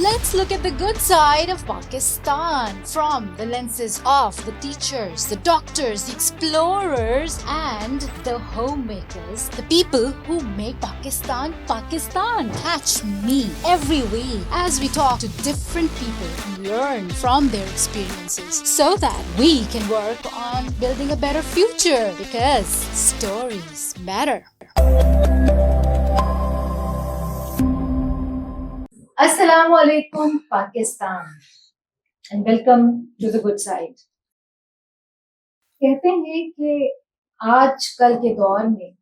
Let's look at the good side of Pakistan from the lenses of the teachers, the doctors, the explorers, and the homemakers, the people who make Pakistan Pakistan. Catch me every week as we talk to different people and learn from their experiences so that we can work on building a better future because stories matter. Assalamu alaikum Pakistan and welcome to the good side. कहते हैं कि आजकल के दौर में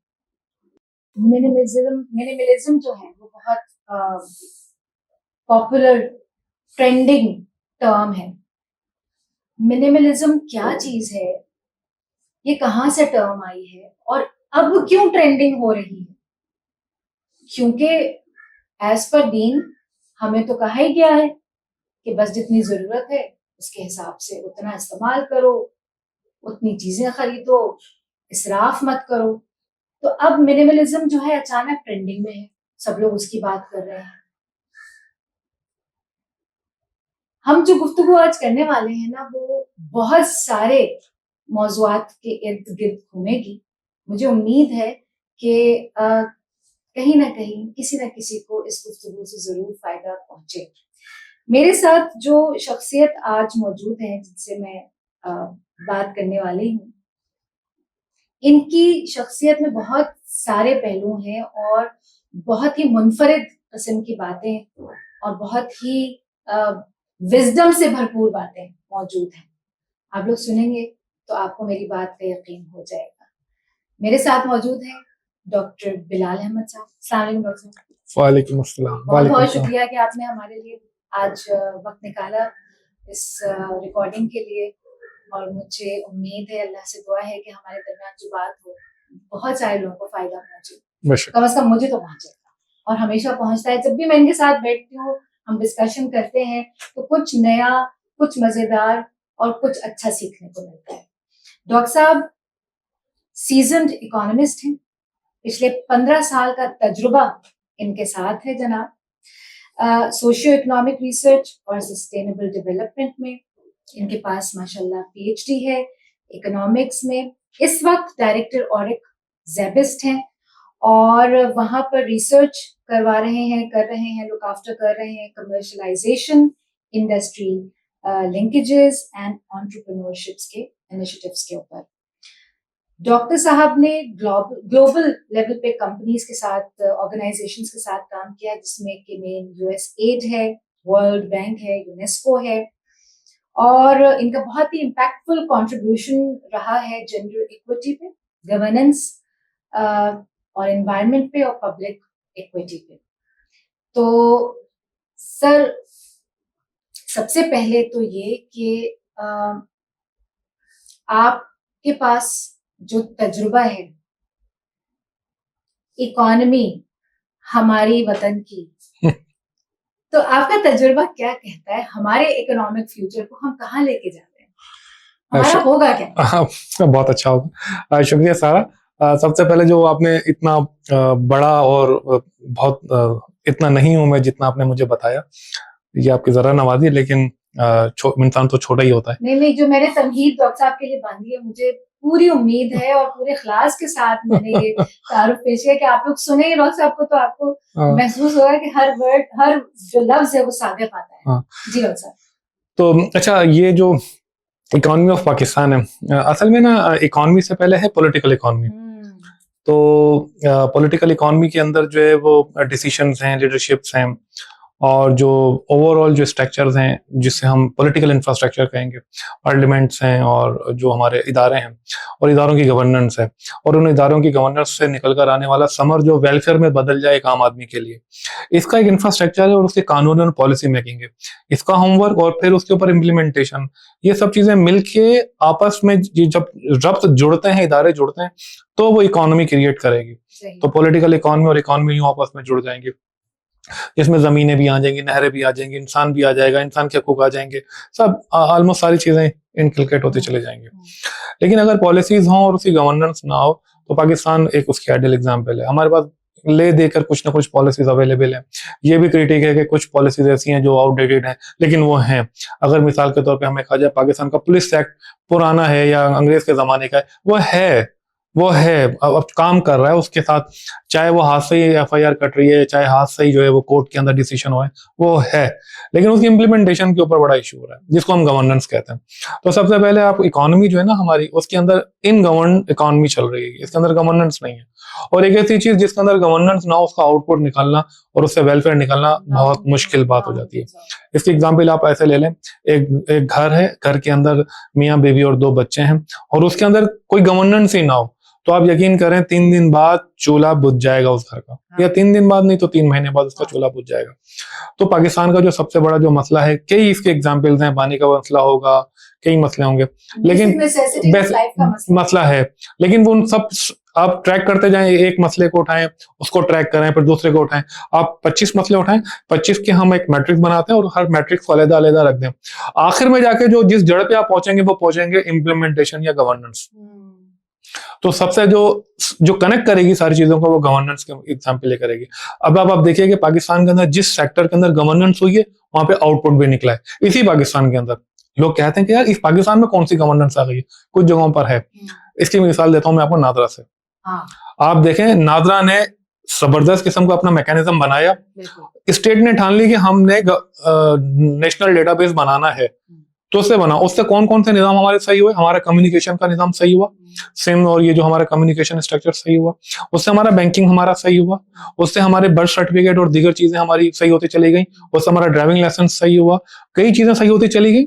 minimalism जो है वो बहुत पॉपुलर ट्रेंडिंग टर्म है। मिनिमलिज्म क्या चीज है, ये कहाँ से टर्म आई है और अब क्यों ट्रेंडिंग हो रही है? क्योंकि एज पर दीन हमें तो कहा ही गया है कि बस जितनी जरूरत है उसके हिसाब से उतना इस्तेमाल करो, उतनी चीजें खरीदो, इसराफ मत करो। तो अब मिनिमलिज्म जो है अचानक ट्रेंडिंग में है, सब लोग उसकी बात कर रहे हैं। हम जो गुफ्तगू आज करने वाले हैं ना, वो बहुत सारे मौज़ूआत के इर्द गिर्द घूमेगी। मुझे उम्मीद है कि कहीं ना कहीं किसी न किसी को इस गुफ्तगू से जरूर फायदा पहुंचे। मेरे साथ जो शख्सियत आज मौजूद है जिनसे मैं बात करने वाली हूँ, इनकी शख्सियत में बहुत सारे पहलू हैं और बहुत ही मुनफरिद किस्म की बातें और बहुत ही विजडम से भरपूर बातें मौजूद हैं। आप लोग सुनेंगे तो आपको मेरी बात का यकीन हो जाएगा। मेरे साथ मौजूद हैं डॉक्टर बिलाल अहमद साहब। अस्सलाम वालेकुम डॉक्टर साहब। वालेकुम अस्सलाम। बहुत बहुत शुक्रिया कि आपने हमारे लिए आज वक्त निकाला इस रिकॉर्डिंग के लिए। और मुझे उम्मीद है, अल्लाह से दुआ है कि हमारे दरमियान जो बात हो बहुत सारे लोगों को फायदा पहुंचे। कम से कम मुझे तो पहुंचेगा और हमेशा पहुंचता है। जब भी मैं इनके साथ बैठती हूँ, हम डिस्कशन करते हैं तो कुछ नया, कुछ मजेदार और कुछ अच्छा सीखने को मिलता है। डॉक्टर साहब सीजन्ड इकोनॉमिस्ट हैं, पिछले 15 साल का तजुर्बा इनके साथ है जनाब। सोशियो इकोनॉमिक रिसर्च और सस्टेनेबल डेवलपमेंट में इनके पास माशाल्लाह पीएचडी है। इकोनॉमिक्स में इस वक्त डायरेक्टर ऑरिक ज़ेबिस्ट हैं और वहां पर रिसर्च कर रहे हैं, लुक आफ्टर कर रहे हैं कमर्शलाइजेशन, इंडस्ट्री लिंकेजेस एंड एंटरप्रेन्योरशिप्स के इनिशिएटिव्स के ऊपर। डॉक्टर साहब ने ग्लोबल लेवल पे कंपनीज के साथ, ऑर्गेनाइजेशंस के साथ काम किया, जिसमें कि मेन यूएसएड है, वर्ल्ड बैंक है, यूनेस्को है। और इनका बहुत ही इम्पैक्टफुल कंट्रीब्यूशन रहा है जेंडर इक्विटी पे, गवर्नेंस और एनवायरनमेंट पे और पब्लिक इक्विटी पे। तो सर, सबसे पहले तो ये कि आपके पास जो तजुर्बा है इकोनॉमी हमारी वतन की, तो आपका तजुर्बा क्या कहता है हमारे इकोनॉमिक फ्यूचर को हम कहाँ लेके जा रहे हैं? हमारा होगा क्या? बहुत अच्छा होगा। शुक्रिया सारा। सबसे पहले जो आपने इतना बड़ा और बहुत इतना नहीं हूं मैं जितना आपने मुझे बताया, ये आपकी जरा नवाजी है, लेकिन इंसान तो छोटा ही होता है। नहीं, जो मैंने तमहीद डॉक्टर साहब के लिए बांधी है, मुझे पूरी उम्मीद है और पूरे इखलास के साथ मैंने ये तारुफ पेश किया कि आप लोग सुनेंगे डॉक्टर साहब को तो आपको महसूस होगा कि हर वर्ड, हर जो लफ्ज है वो साबित आता है। जी डॉक्टर साहब। तो अच्छा, ये जो इकोनॉमी ऑफ पाकिस्तान है, असल में ना इकोनॉमी से पहले है पॉलिटिकल इकोनॉमी। तो पॉलिटिकल इकोनॉमी के अंदर जो है वो डिसीजंस हैं, लीडरशिप्स हैं और जो ओवरऑल जो स्ट्रक्चर्स हैं जिससे हम पॉलिटिकल इंफ्रास्ट्रक्चर कहेंगे, पार्लियामेंट्स हैं और जो हमारे इदारे हैं और इदारों की गवर्नेंस है, और उन इदारों की गवर्नेंस से निकल कर आने वाला समर जो वेलफेयर में बदल जाए एक आम आदमी के लिए, इसका एक इंफ्रास्ट्रक्चर है और उसके कानून और पॉलिसी मेकिंग है, इसका होमवर्क और फिर उसके ऊपर इम्प्लीमेंटेशन, ये सब चीजें मिलके आपस में जब रब्त जुड़ते हैं, इदारे जुड़ते हैं, तो वो इकोनॉमी क्रिएट करेगी। तो पॉलिटिकल इकोनॉमी और इकोनॉमी यूं आपस में जुड़ जाएंगे, इसमें जमीनें भी आ जाएंगी, नहरें भी आ जाएंगी, इंसान भी आ जाएगा, इंसान के हकूक आ जाएंगे, सब ऑलमोस्ट सारी चीजें इनकलकेट होते चले जाएंगे। लेकिन अगर पॉलिसीज हों और उसकी गवर्नेंस ना हो तो पाकिस्तान एक उसकी आइडियल एग्जाम्पल है। हमारे पास ले देकर कुछ ना कुछ पॉलिसीज अवेलेबल है। ये भी क्रिटिक है कि कुछ पॉलिसीज ऐसी हैं जो आउटडेटेड हैं, लेकिन वो हैं। अगर मिसाल के तौर पे हमें कहा जाए पाकिस्तान का पुलिस एक्ट पुराना है या अंग्रेज के ज़माने का है, वो है, अब काम कर रहा है उसके साथ, चाहे वो हाथ से ही एफआईआर कट रही है, चाहे हाथ से ही जो है वो कोर्ट के अंदर डिसीजन हो है, वो है, लेकिन उसकी इम्प्लीमेंटेशन के ऊपर बड़ा इशू हो रहा है, जिसको हम गवर्नेंस कहते हैं। तो सबसे पहले आप इकोनॉमी जो है ना हमारी, उसके अंदर इन गवर्न इकोनॉमी चल रही है, इसके अंदर गवर्नेंस नहीं है। और एक ऐसी चीज जिसके अंदर गवर्नेंस ना हो, उसका आउटपुट निकालना और उससे वेलफेयर निकालना बहुत मुश्किल बात हो जाती है। इसकी एग्जाम्पल आप ऐसे ले लें, एक घर है, घर के अंदर मियाँ बीवी और 2 बच्चे हैं, और उसके अंदर कोई गवर्नेंस ही ना हो, तो आप यकीन करें 3 दिन बाद चूल्हा बुझ जाएगा उस घर का, या 3 दिन बाद नहीं तो 3 महीने बाद उसका चूल्हा बुझ जाएगा। तो पाकिस्तान का जो सबसे बड़ा जो मसला है, कई इसके एग्जाम्पल्स हैं, पानी का मसला होगा, कई मसले होंगे, लेकिन मसला है, लेकिन वो सब आप ट्रैक करते जाएं, एक मसले को उठाएं, उसको ट्रैक करें, फिर दूसरे को उठाएं, आप 25 मसले उठाएं, 25 के हम एक मैट्रिक्स बनाते हैं और हर मैट्रिक्स को अलग-अलग रख दें। आखिर में जाके जो जिस जड़ पे आप पहुंचेंगे वो पहुंचेंगे इम्प्लीमेंटेशन या गवर्नेंस। तो सबसे जो कनेक्ट करेगी सारी चीजों को, वो गवर्नेंस के एग्जाम्पल ले करेगी। अब आप देखिए कि पाकिस्तान के अंदर जिस सेक्टर के अंदर गवर्नेंस हुई है, वहां पे आउटपुट भी निकला है। इसी पाकिस्तान के अंदर लोग कहते हैं कि यार इस पाकिस्तान में कौन सी गवर्नेंस आ गई है, कुछ जगहों पर है। इसकी मिसाल देता हूं मैं आपको नादरा से। आप देखें, नादरा ने जबरदस्त किस्म का अपना मैकेनिज्म बनाया, स्टेट ने ठान ली कि हमने नेशनल डेटाबेस बनाना है, तो उससे बना। उससे कौन कौन से निजाम हमारे सही हुए? हमारा कम्युनिकेशन का निजाम सही हुआ, सिम और ये जो हमारा कम्युनिकेशन स्ट्रक्चर सही हुआ, उससे हमारा बैंकिंग हमारा सही हुआ, उससे हमारे बर्थ सर्टिफिकेट और दीगर चीजें हमारी सही होती चली गई, उससे हमारा ड्राइविंग लाइसेंस सही हुआ, कई चीजें सही होती चली गई,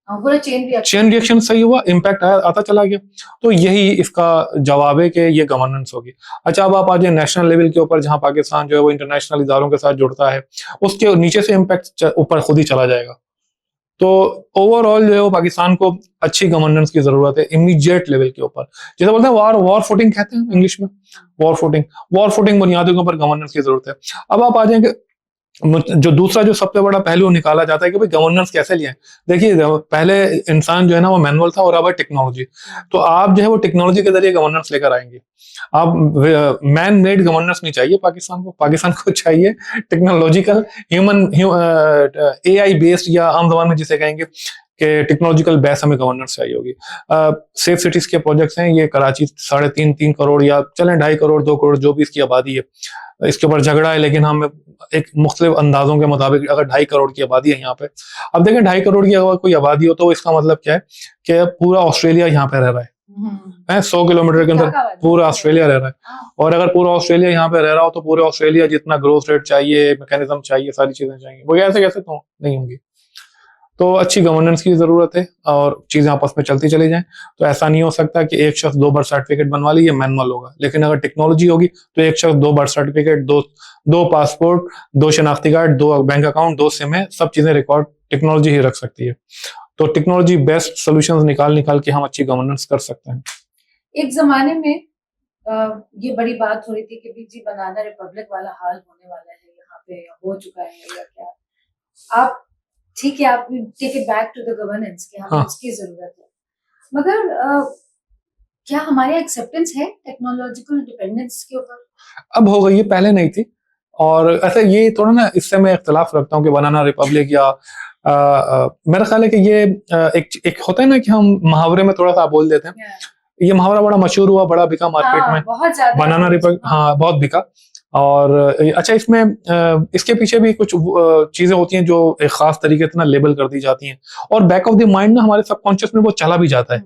पूरा चेन रिएक्शन सही हुआ, इम्पैक्ट आता चला गया। तो यही इसका जवाब है कि ये गवर्नेंस होगी। अच्छा, अब आप आ जाए नेशनल लेवल के ऊपर, जहां पाकिस्तान जो है वो इंटरनेशनल इदारों के साथ जुड़ता है, उसके नीचे से इम्पैक्ट ऊपर खुद ही चला जाएगा। तो ओवरऑल जो है वो पाकिस्तान को अच्छी गवर्नेंस की जरूरत है इमीडिएट लेवल के ऊपर। जैसे बोलते हैं वॉर फुटिंग कहते हैं इंग्लिश में, वॉर फुटिंग बुनियादों के ऊपर गवर्नेंस की जरूरत है। अब आप आ जाएंगे जो दूसरा जो सबसे बड़ा पहलू निकाला जाता है कि भाई गवर्नेंस कैसे लिया है। देखिए, पहले इंसान जो है ना वो मैनुअल था, और अब है टेक्नोलॉजी। तो आप जो है वो टेक्नोलॉजी के जरिए गवर्नेंस लेकर आएंगे। आप मैन मेड गवर्नेंस नहीं चाहिए पाकिस्तान को चाहिए टेक्नोलॉजिकल ह्यूमन AI बेस्ड, या आम जबान में जिसे कहेंगे कि टेक्नोलॉजिकल बेस हमें गवर्नेंस चाहिए होगी। सेफ सिटीज के प्रोजेक्ट्स हैं, ये कराची 3.5 करोड़ या चलें 2.5 करोड़ 2 करोड़ जो भी इसकी आबादी है, इसके ऊपर झगड़ा है, लेकिन हम एक मुख्तलिफ अंदाजों के मुताबिक अगर 2.5 करोड़ की आबादी है यहाँ पे, अब देखें 2.5 करोड़ की अगर कोई आबादी हो तो इसका मतलब क्या है कि पूरा ऑस्ट्रेलिया यहाँ पे रह रहा है। 100 किलोमीटर के अंदर पूरा ऑस्ट्रेलिया रह रहा है, और अगर पूरा ऑस्ट्रेलिया यहाँ पे रह रहा हो तो पूरे ऑस्ट्रेलिया जितना ग्रोथ रेट चाहिए, मैकेनिज्म चाहिए, सारी चीजें चाहिए, वो कैसे तो नहीं होंगी। तो अच्छी गवर्नेंस की जरूरत है और चीजें आपस में चलती चली जाएं। तो ऐसा नहीं हो सकता कि एक शख्स 2 बर्थ सर्टिफिकेट बनवा ली, ये मैनुअल होगा। लेकिन अगर टेक्नोलॉजी होगी तो एक शख्स 2 बर्थ सर्टिफिकेट, दो पासपोर्ट, 2 शनाख्ती कार्ड, 2 बैंक अकाउंट, 2 सिम, सब चीजें रिकॉर्ड टेक्नोलॉजी ही रख सकती है। तो टेक्नोलॉजी बेस्ट सोल्यूशंस निकाल के हम अच्छी गवर्नेंस कर सकते हैं। एक जमाने में ये बड़ी बात हो रही थी कि बीजी बनाना रिपब्लिक वाला हाल होने वाला है, यहाँ पे हो चुका है या क्या? आप ठीक है, आप take it back to the governance कि हमें उसकी जरूरत है, मगर क्या हमारे एक्सेप्टेंस है टेक्नोलॉजिकल डिपेंडेंस के ऊपर? अब हो गई है, पहले नहीं थी। और ऐसा ये थोड़ा ना, इससे मैं इख्तिलाफ रखता हूँ कि बनाना रिपब्लिक या मेरा ख्याल है कि ये एक होता है ना कि हम मुहावरे में थोड़ा सा बोल देते हैं। ये मुहावरा बड़ा मशहूर हुआ, बड़ा बिका मार्केट में, बहुत ज्यादा बनाना रिपब्लिक, हाँ बहुत बिका। और अच्छा, इसमें इसके पीछे भी कुछ चीजें होती हैं जो एक खास तरीके से ना लेबल कर दी जाती हैं, और बैक ऑफ द माइंड ना हमारे सबकॉन्शियस में वो चला भी जाता है।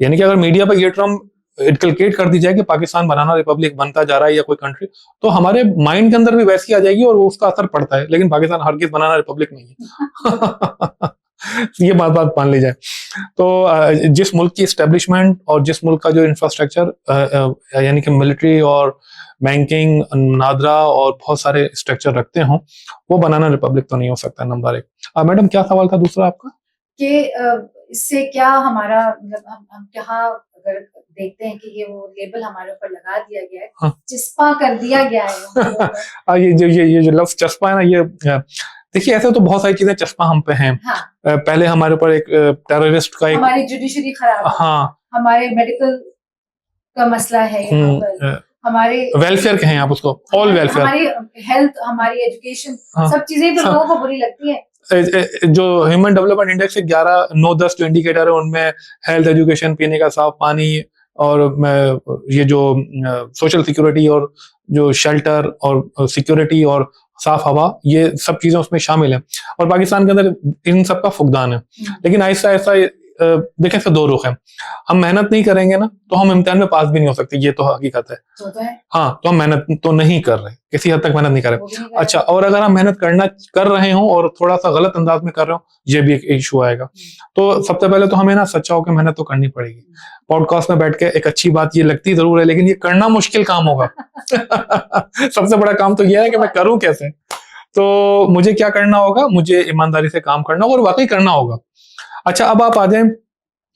यानी कि अगर मीडिया पर ये टर्म इनकलकेट कर दी जाए कि पाकिस्तान बनाना रिपब्लिक बनता जा रहा है या कोई कंट्री, तो हमारे माइंड के अंदर भी वैसी आ जाएगी और उसका असर पड़ता है। लेकिन पाकिस्तान हरगिज़ बनाना रिपब्लिक नहीं है। ये बात मान ली जाए तो जिस मुल्क की एस्टेब्लिशमेंट और जिस मुल्क का जो इंफ्रास्ट्रक्चर यानी कि मिलिट्री और बैंकिंग, नादरा और बहुत सारे स्ट्रक्चर रखते हों, वो बनाना रिपब्लिक तो नहीं हो सकता। नंबर 1। मैडम, क्या सवाल था दूसरा आपका? कि इससे क्या हमारा मतलब हम क्या अगर देखते हैं कि ये वो लेबल हमारे ऊपर लगा दिया गया है, हाँ, चिस्पा कर दिया गया है। ये जो लफ्ज चस्पा है ना, ये देखिए ऐसे तो बहुत सारी चीजें चस्पा हम पे हैं। हाँ। पहले हमारे ऊपर एक टेररिस्ट का हमारी जुडिशरी खराब है, हाँ, हमारे मेडिकल का मसला है यहाँ पर, हमारे वेलफेयर कहें आप उसको, ऑल वेलफेयर, हमारी हेल्थ, हमारी एजुकेशन, हाँ, सब चीजें तो हाँ, लोगों को बुरी लगती है। जो ह्यूमन डेवलपमेंट इंडेक्स से 11 9 10 जो इंडिकेटर है उनमें हेल्थ, एजुकेशन, पीने का साफ पानी और ये जो सोशल सिक्योरिटी और जो शेल्टर और सिक्योरिटी और साफ हवा, ये सब चीजें उसमें शामिल हैं और पाकिस्तान के अंदर इन सब का फुकदान है। लेकिन ऐसा ऐसा देखें, इसका दो रुख है। हम मेहनत नहीं करेंगे ना तो हम इम्तिहान में पास भी नहीं हो सकते, ये तो हकीकत है। तो है। हाँ, तो हम मेहनत तो नहीं कर रहे, किसी हद तक मेहनत नहीं कर वो रहे। भी नहीं कर अच्छा, रहे। और अगर हम मेहनत कर रहे हो और थोड़ा सा गलत अंदाज में कर रहे हो, ये भी एक इशू आएगा। तो सबसे पहले तो हमें ना सच्चा होकर मेहनत तो करनी पड़ेगी। पॉडकास्ट में बैठ के एक अच्छी बात ये लगती जरूर है, लेकिन ये करना मुश्किल काम होगा। सबसे बड़ा काम तो ये है कि मैं करूं कैसे। तो मुझे क्या करना होगा, मुझे ईमानदारी से काम करना होगा और वाकई करना होगा। अच्छा, अब आप आ जाए,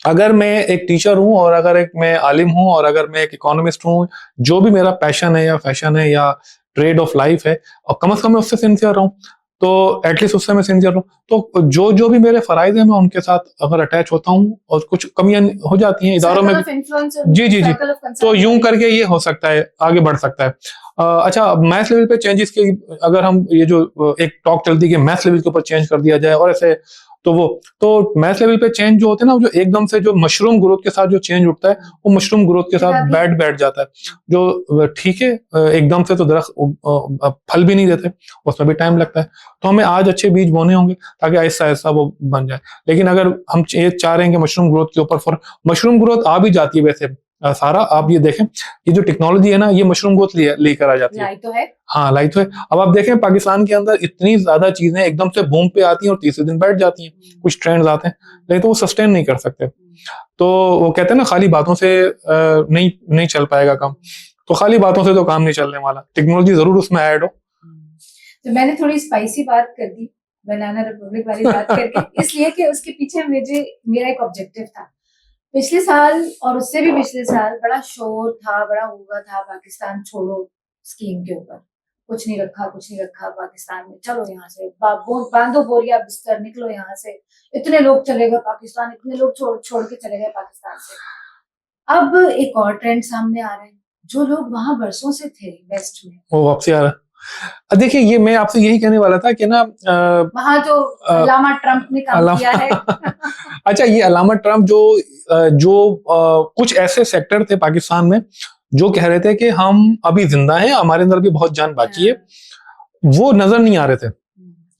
अगर मैं एक टीचर हूं और अगर एक मैं आलिम हूं और अगर मैं एक इकोनॉमिस्ट हूं, जो भी मेरा पैशन है या फैशन है या ट्रेड ऑफ लाइफ है, और कम से कम मैं उससे सिंसियर रहूं, तो एटलीस्ट उससे मैं सिंसियर रहूं, तो जो जो भी मेरे फराइज हैं मैं उनके साथ अगर अटैच होता हूं, और कुछ कमियां हो जाती हैं इदारों में भी, जी जी जी, तो यूं करके ये हो सकता है, आगे बढ़ सकता है। अच्छा, मैथ्स लेवल पे चेंजेस की अगर हम, ये जो एक टॉक चलती है कि मैथ्स लेवल के ऊपर चेंज कर दिया जाए और ऐसे, तो मैथ्स लेवल पे चेंज जो होते हैं ना, जो एकदम से जो मशरूम ग्रोथ के साथ जो चेंज उठता है, वो मशरूम ग्रोथ के साथ बैठ जाता है। जो ठीक है, एकदम से तो दरख्त फल भी नहीं देते, उसमें भी टाइम लगता है। तो हमें आज अच्छे बीज बोने होंगे ताकि ऐसा ऐसा वो बन जाए। लेकिन अगर हम ये चाह रहे हैं कि मशरूम ग्रोथ के ऊपर, मशरूम ग्रोथ आ भी जाती है वैसे, सारा आप ये देखें, ये जो टेक्नोलॉजी है ना, ये मशरूम ग्रोथ लेकर आ जाती है। लाई तो है। हाँ, लाई तो है। अब आप देखें, पाकिस्तान के अंदर इतनी ज्यादा चीजें एकदम से बूम पे आती हैं और तीसरे दिन बैठ जाती हैं। कुछ ट्रेंड्स आते हैं, लेकिन तो वो सस्टेन नहीं कर सकते। तो वो कहते हैं ना, खाली बातों से नहीं चल पाएगा काम। तो खाली बातों से तो काम नहीं चलने वाला, टेक्नोलॉजी जरूर उसमें ऐड हो। तो मैंने थोड़ी स्पाइसी बात कर दी बनाना रिपब्लिक वाली बात करके, इसलिए कि उसके पीछे मेरा एक ऑब्जेक्टिव था। पिछले साल और उससे भी पिछले साल बड़ा शोर था, बड़ा हुआ था पाकिस्तान छोड़ो स्कीम के ऊपर। कुछ नहीं रखा पाकिस्तान में, चलो यहाँ से बांधो बोरिया बिस्तर, निकलो यहाँ से, इतने लोग चले गए पाकिस्तान, इतने लोग छोड़ के चले गए पाकिस्तान से। अब एक और ट्रेंड सामने आ रहा है, जो लोग वहां बरसों से थे वेस्ट में, वो वापसी आ रहा। देखिए, ये मैं आपसे यही कहने वाला था कि ना, वहां जो अलामा ट्रंप ने काम किया है। अच्छा, ये अलामा ट्रंप जो कुछ ऐसे सेक्टर थे पाकिस्तान में जो कह रहे थे कि हम अभी जिंदा हैं, हमारे अंदर भी बहुत जान बाकी है, वो नजर नहीं आ रहे थे।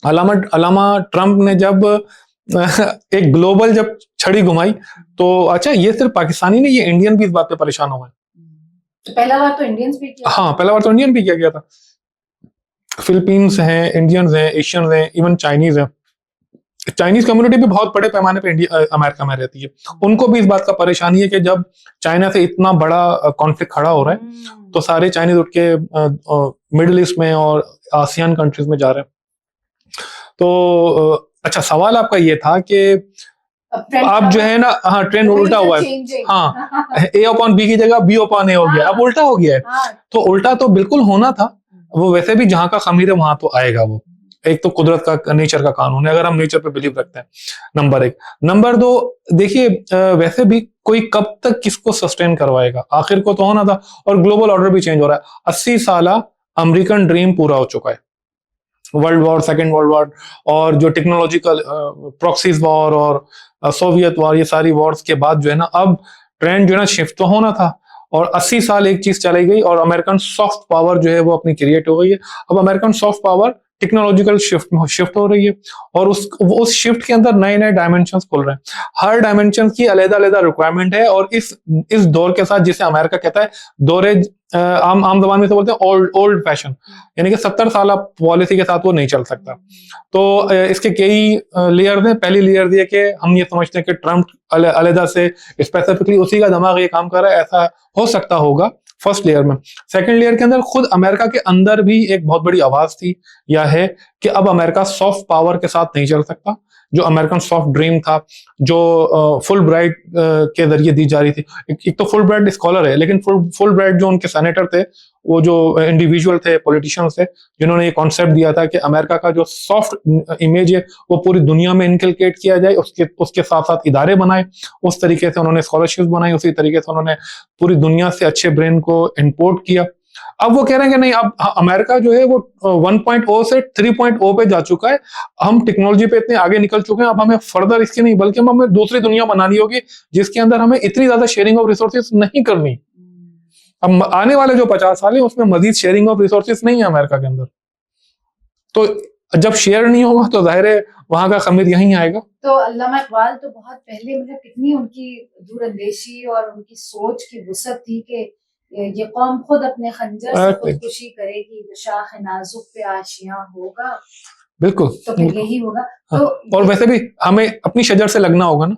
अलामा ट्रंप ने जब एक ग्लोबल जब छड़ी घुमाई, तो अच्छा, ये सिर्फ पाकिस्तानी नहीं, ये इंडियन भी इस बात पे परेशान हो गए। तो पहला बार तो इंडियंस भी किया, हाँ, पहला बार तो इंडियन भी किया गया था। फिलीपींस हैं, इंडियंस हैं, एशियंस हैं, इवन चाइनीज हैं। चाइनीज कम्युनिटी भी बहुत बड़े पैमाने पे अमेरिका में रहती है। उनको भी इस बात का परेशानी है कि जब चाइना से इतना बड़ा कॉन्फ्लिक्ट खड़ा हो रहा है, तो सारे चाइनीज उठ के मिडिल ईस्ट में और आसियान कंट्रीज में जा रहे हैं। तो अच्छा, सवाल आपका ये था कि आप जो है ना, हाँ, ट्रेंड उल्टा हुआ है। हाँ, A/B की जगह B/A हो गया, अब उल्टा हो गया है। तो उल्टा तो बिल्कुल होना था, वो वैसे भी जहां का खमीर है वहां तो आएगा। वो एक तो कुदरत का, नेचर का कानून है, अगर हम नेचर पे बिलीव रखते हैं, नंबर 1। नंबर 2, देखिए, वैसे भी कोई कब तक किसको सस्टेन करवाएगा, आखिर को तो होना था। और ग्लोबल ऑर्डर भी चेंज हो रहा है। 80 साल अमेरिकन ड्रीम पूरा हो चुका है, world war, second world war, और जो टेक्नोलॉजिकल प्रॉक्सीज वॉर और सोवियत वॉर, ये सारी वॉर्स के बाद जो है ना, अब ट्रेंड जो है ना शिफ्ट तो होना था। और 80 साल एक चीज चली गई और अमेरिकन सॉफ्ट पावर जो है वो अपनी क्रिएट हो गई है। अब American soft power technological shift हो रही है, और उस शिफ्ट के अंदर नए नए डायमेंशंस खुल रहे हैं। हर डायमेंशन की अलग-अलग रिक्वायरमेंट है, और इस दौर के साथ, जिसे अमेरिका कहता है दौरे, आम जबान में से बोलते हैं ओल्ड फैशन, यानी कि 70 साल पॉलिसी के साथ वो नहीं चल सकता। तो इसके कई लेयर हैं। पहली लेयर ये कि हम ये समझते हैं कि ट्रंप अलग से स्पेसिफिकली उसी का दिमाग ये काम कर रहा है, ऐसा हो सकता होगा फर्स्ट लेयर में। सेकंड लेयर के अंदर खुद अमेरिका के अंदर भी एक बहुत बड़ी आवाज थी या है कि अब अमेरिका सॉफ्ट पावर के साथ नहीं चल सकता। जो अमेरिकन सॉफ्ट ड्रीम था, जो फुल ब्राइट के जरिए दी जा रही थी, एक तो फुल ब्राइट स्कॉलर है, लेकिन फुल ब्राइट जो उनके सेनेटर थे, वो जो इंडिविजुअल थे, पॉलिटिशियंस थे, जिन्होंने ये कॉन्सेप्ट दिया था कि अमेरिका का जो सॉफ्ट इमेज है वो पूरी दुनिया में इनकलकेट किया जाए, उसके साथ साथ इदारे बनाए, उस तरीके से उन्होंने स्कॉलरशिप बनाई, उसी तरीके से उन्होंने पूरी दुनिया से अच्छे ब्रेन को इंपोर्ट किया। अब वो कह रहे हैं कि नहीं, अब अमेरिका जो है वो 1.0 से 3.0 पे जा चुका है, हम टेक्नोलॉजी पे इतने आगे निकल चुके हैं, अब हमें फर्दर इसकी नहीं बल्कि हमें दूसरी दुनिया बनानी होगी जिसके अंदर हमें इतनी ज्यादा शेयरिंग ऑफ रिसोर्सेज नहीं करनी। अब आने वाले जो 50 साल है उसमें मजीद शेयरिंग ऑफ रिसोर्सेज नहीं है अमेरिका के अंदर। तो जब शेयर नहीं होगा तो जाहिर है वहां का खमीर यहीं आएगा। तो अल्लामा इकबाल तो बहुत पहले, मतलब कितनी उनकी दूरअंदेशी और उनकी सोच की वुसअत थी कि ये कौम खुद अपने खंजर से खुदकुशी करेगी, जो शाख नाजुक पे आशियां होगा। बिल्कुल, तो फिर यही होगा। हाँ, तो और वैसे भी हमें अपनी शजर से लगना होगा ना,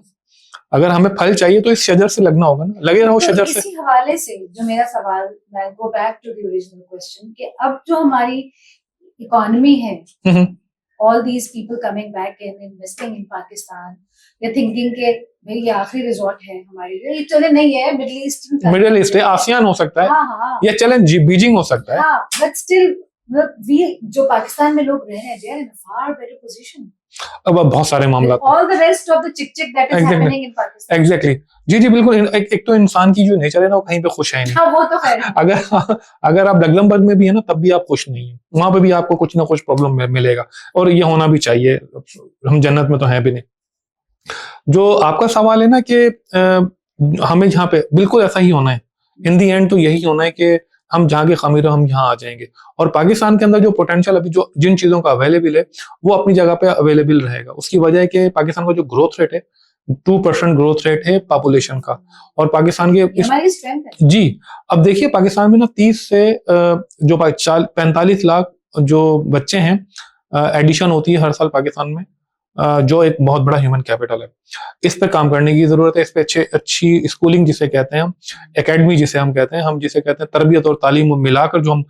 अगर हमें फल चाहिए तो इस शजर से लगना होगा ना, लगे रहो तो शजर से। इसी हवाले से जो मेरा सवाल, मैं go back to the original question, कि अब जो हमारी इकोनॉमी है, all these people coming back in, investing in Pakistan, they're thinking कि भाई ये आखिरी रिजॉर्ट है हमारे लिए, ये चले नहीं है मिडिल ईस्ट है, आसियान हो सकता है, हाँ, या चले बीजिंग हो सकता है, हाँ, but still we जो पाकिस्तान में लोग रहे हैं, they are in a far better position. अब बहुत सारे मामला, all the rest of the चिक that is happening in Pakistan. Exactly. जी बिल्कुल। एक तो इंसान की जो नेचर है ना, वो कहीं पे खुश है नहीं। हाँ, वो तो खैर। अगर आप लग्जमबर्ग में भी है ना, तब भी आप खुश नहीं है, वहां पे भी आपको कुछ ना कुछ प्रॉब्लम मिलेगा, और ये होना भी चाहिए, हम जन्नत में तो हैं भी नहीं। जो आपका सवाल है ना कि हमें जहाँ पे बिल्कुल ऐसा ही होना है, इन दी एंड तो यही होना है कि हम जहाँ के खमीर हम यहाँ आ जाएंगे, और पाकिस्तान के अंदर जो पोटेंशियल अभी जो जिन चीजों का अवेलेबल है वो अपनी जगह पे अवेलेबल रहेगा। उसकी वजह है कि पाकिस्तान का जो ग्रोथ रेट है 2% ग्रोथ रेट है पॉपुलेशन का, और पाकिस्तान के जी, अब देखिए पाकिस्तान में ना 30 से जो 45 लाख जो बच्चे हैं एडिशन होती है हर साल पाकिस्तान में, जो एक बहुत बड़ा ह्यूमन कैपिटल है। इस पे काम करने की जरूरत है, इस पे अच्छी स्कूलिंग जिसे कहते हैं हम, एकेडमी जिसे हम कहते हैं, हम जिसे कहते हैं तरबियत और तालीम मिलाकर जो हम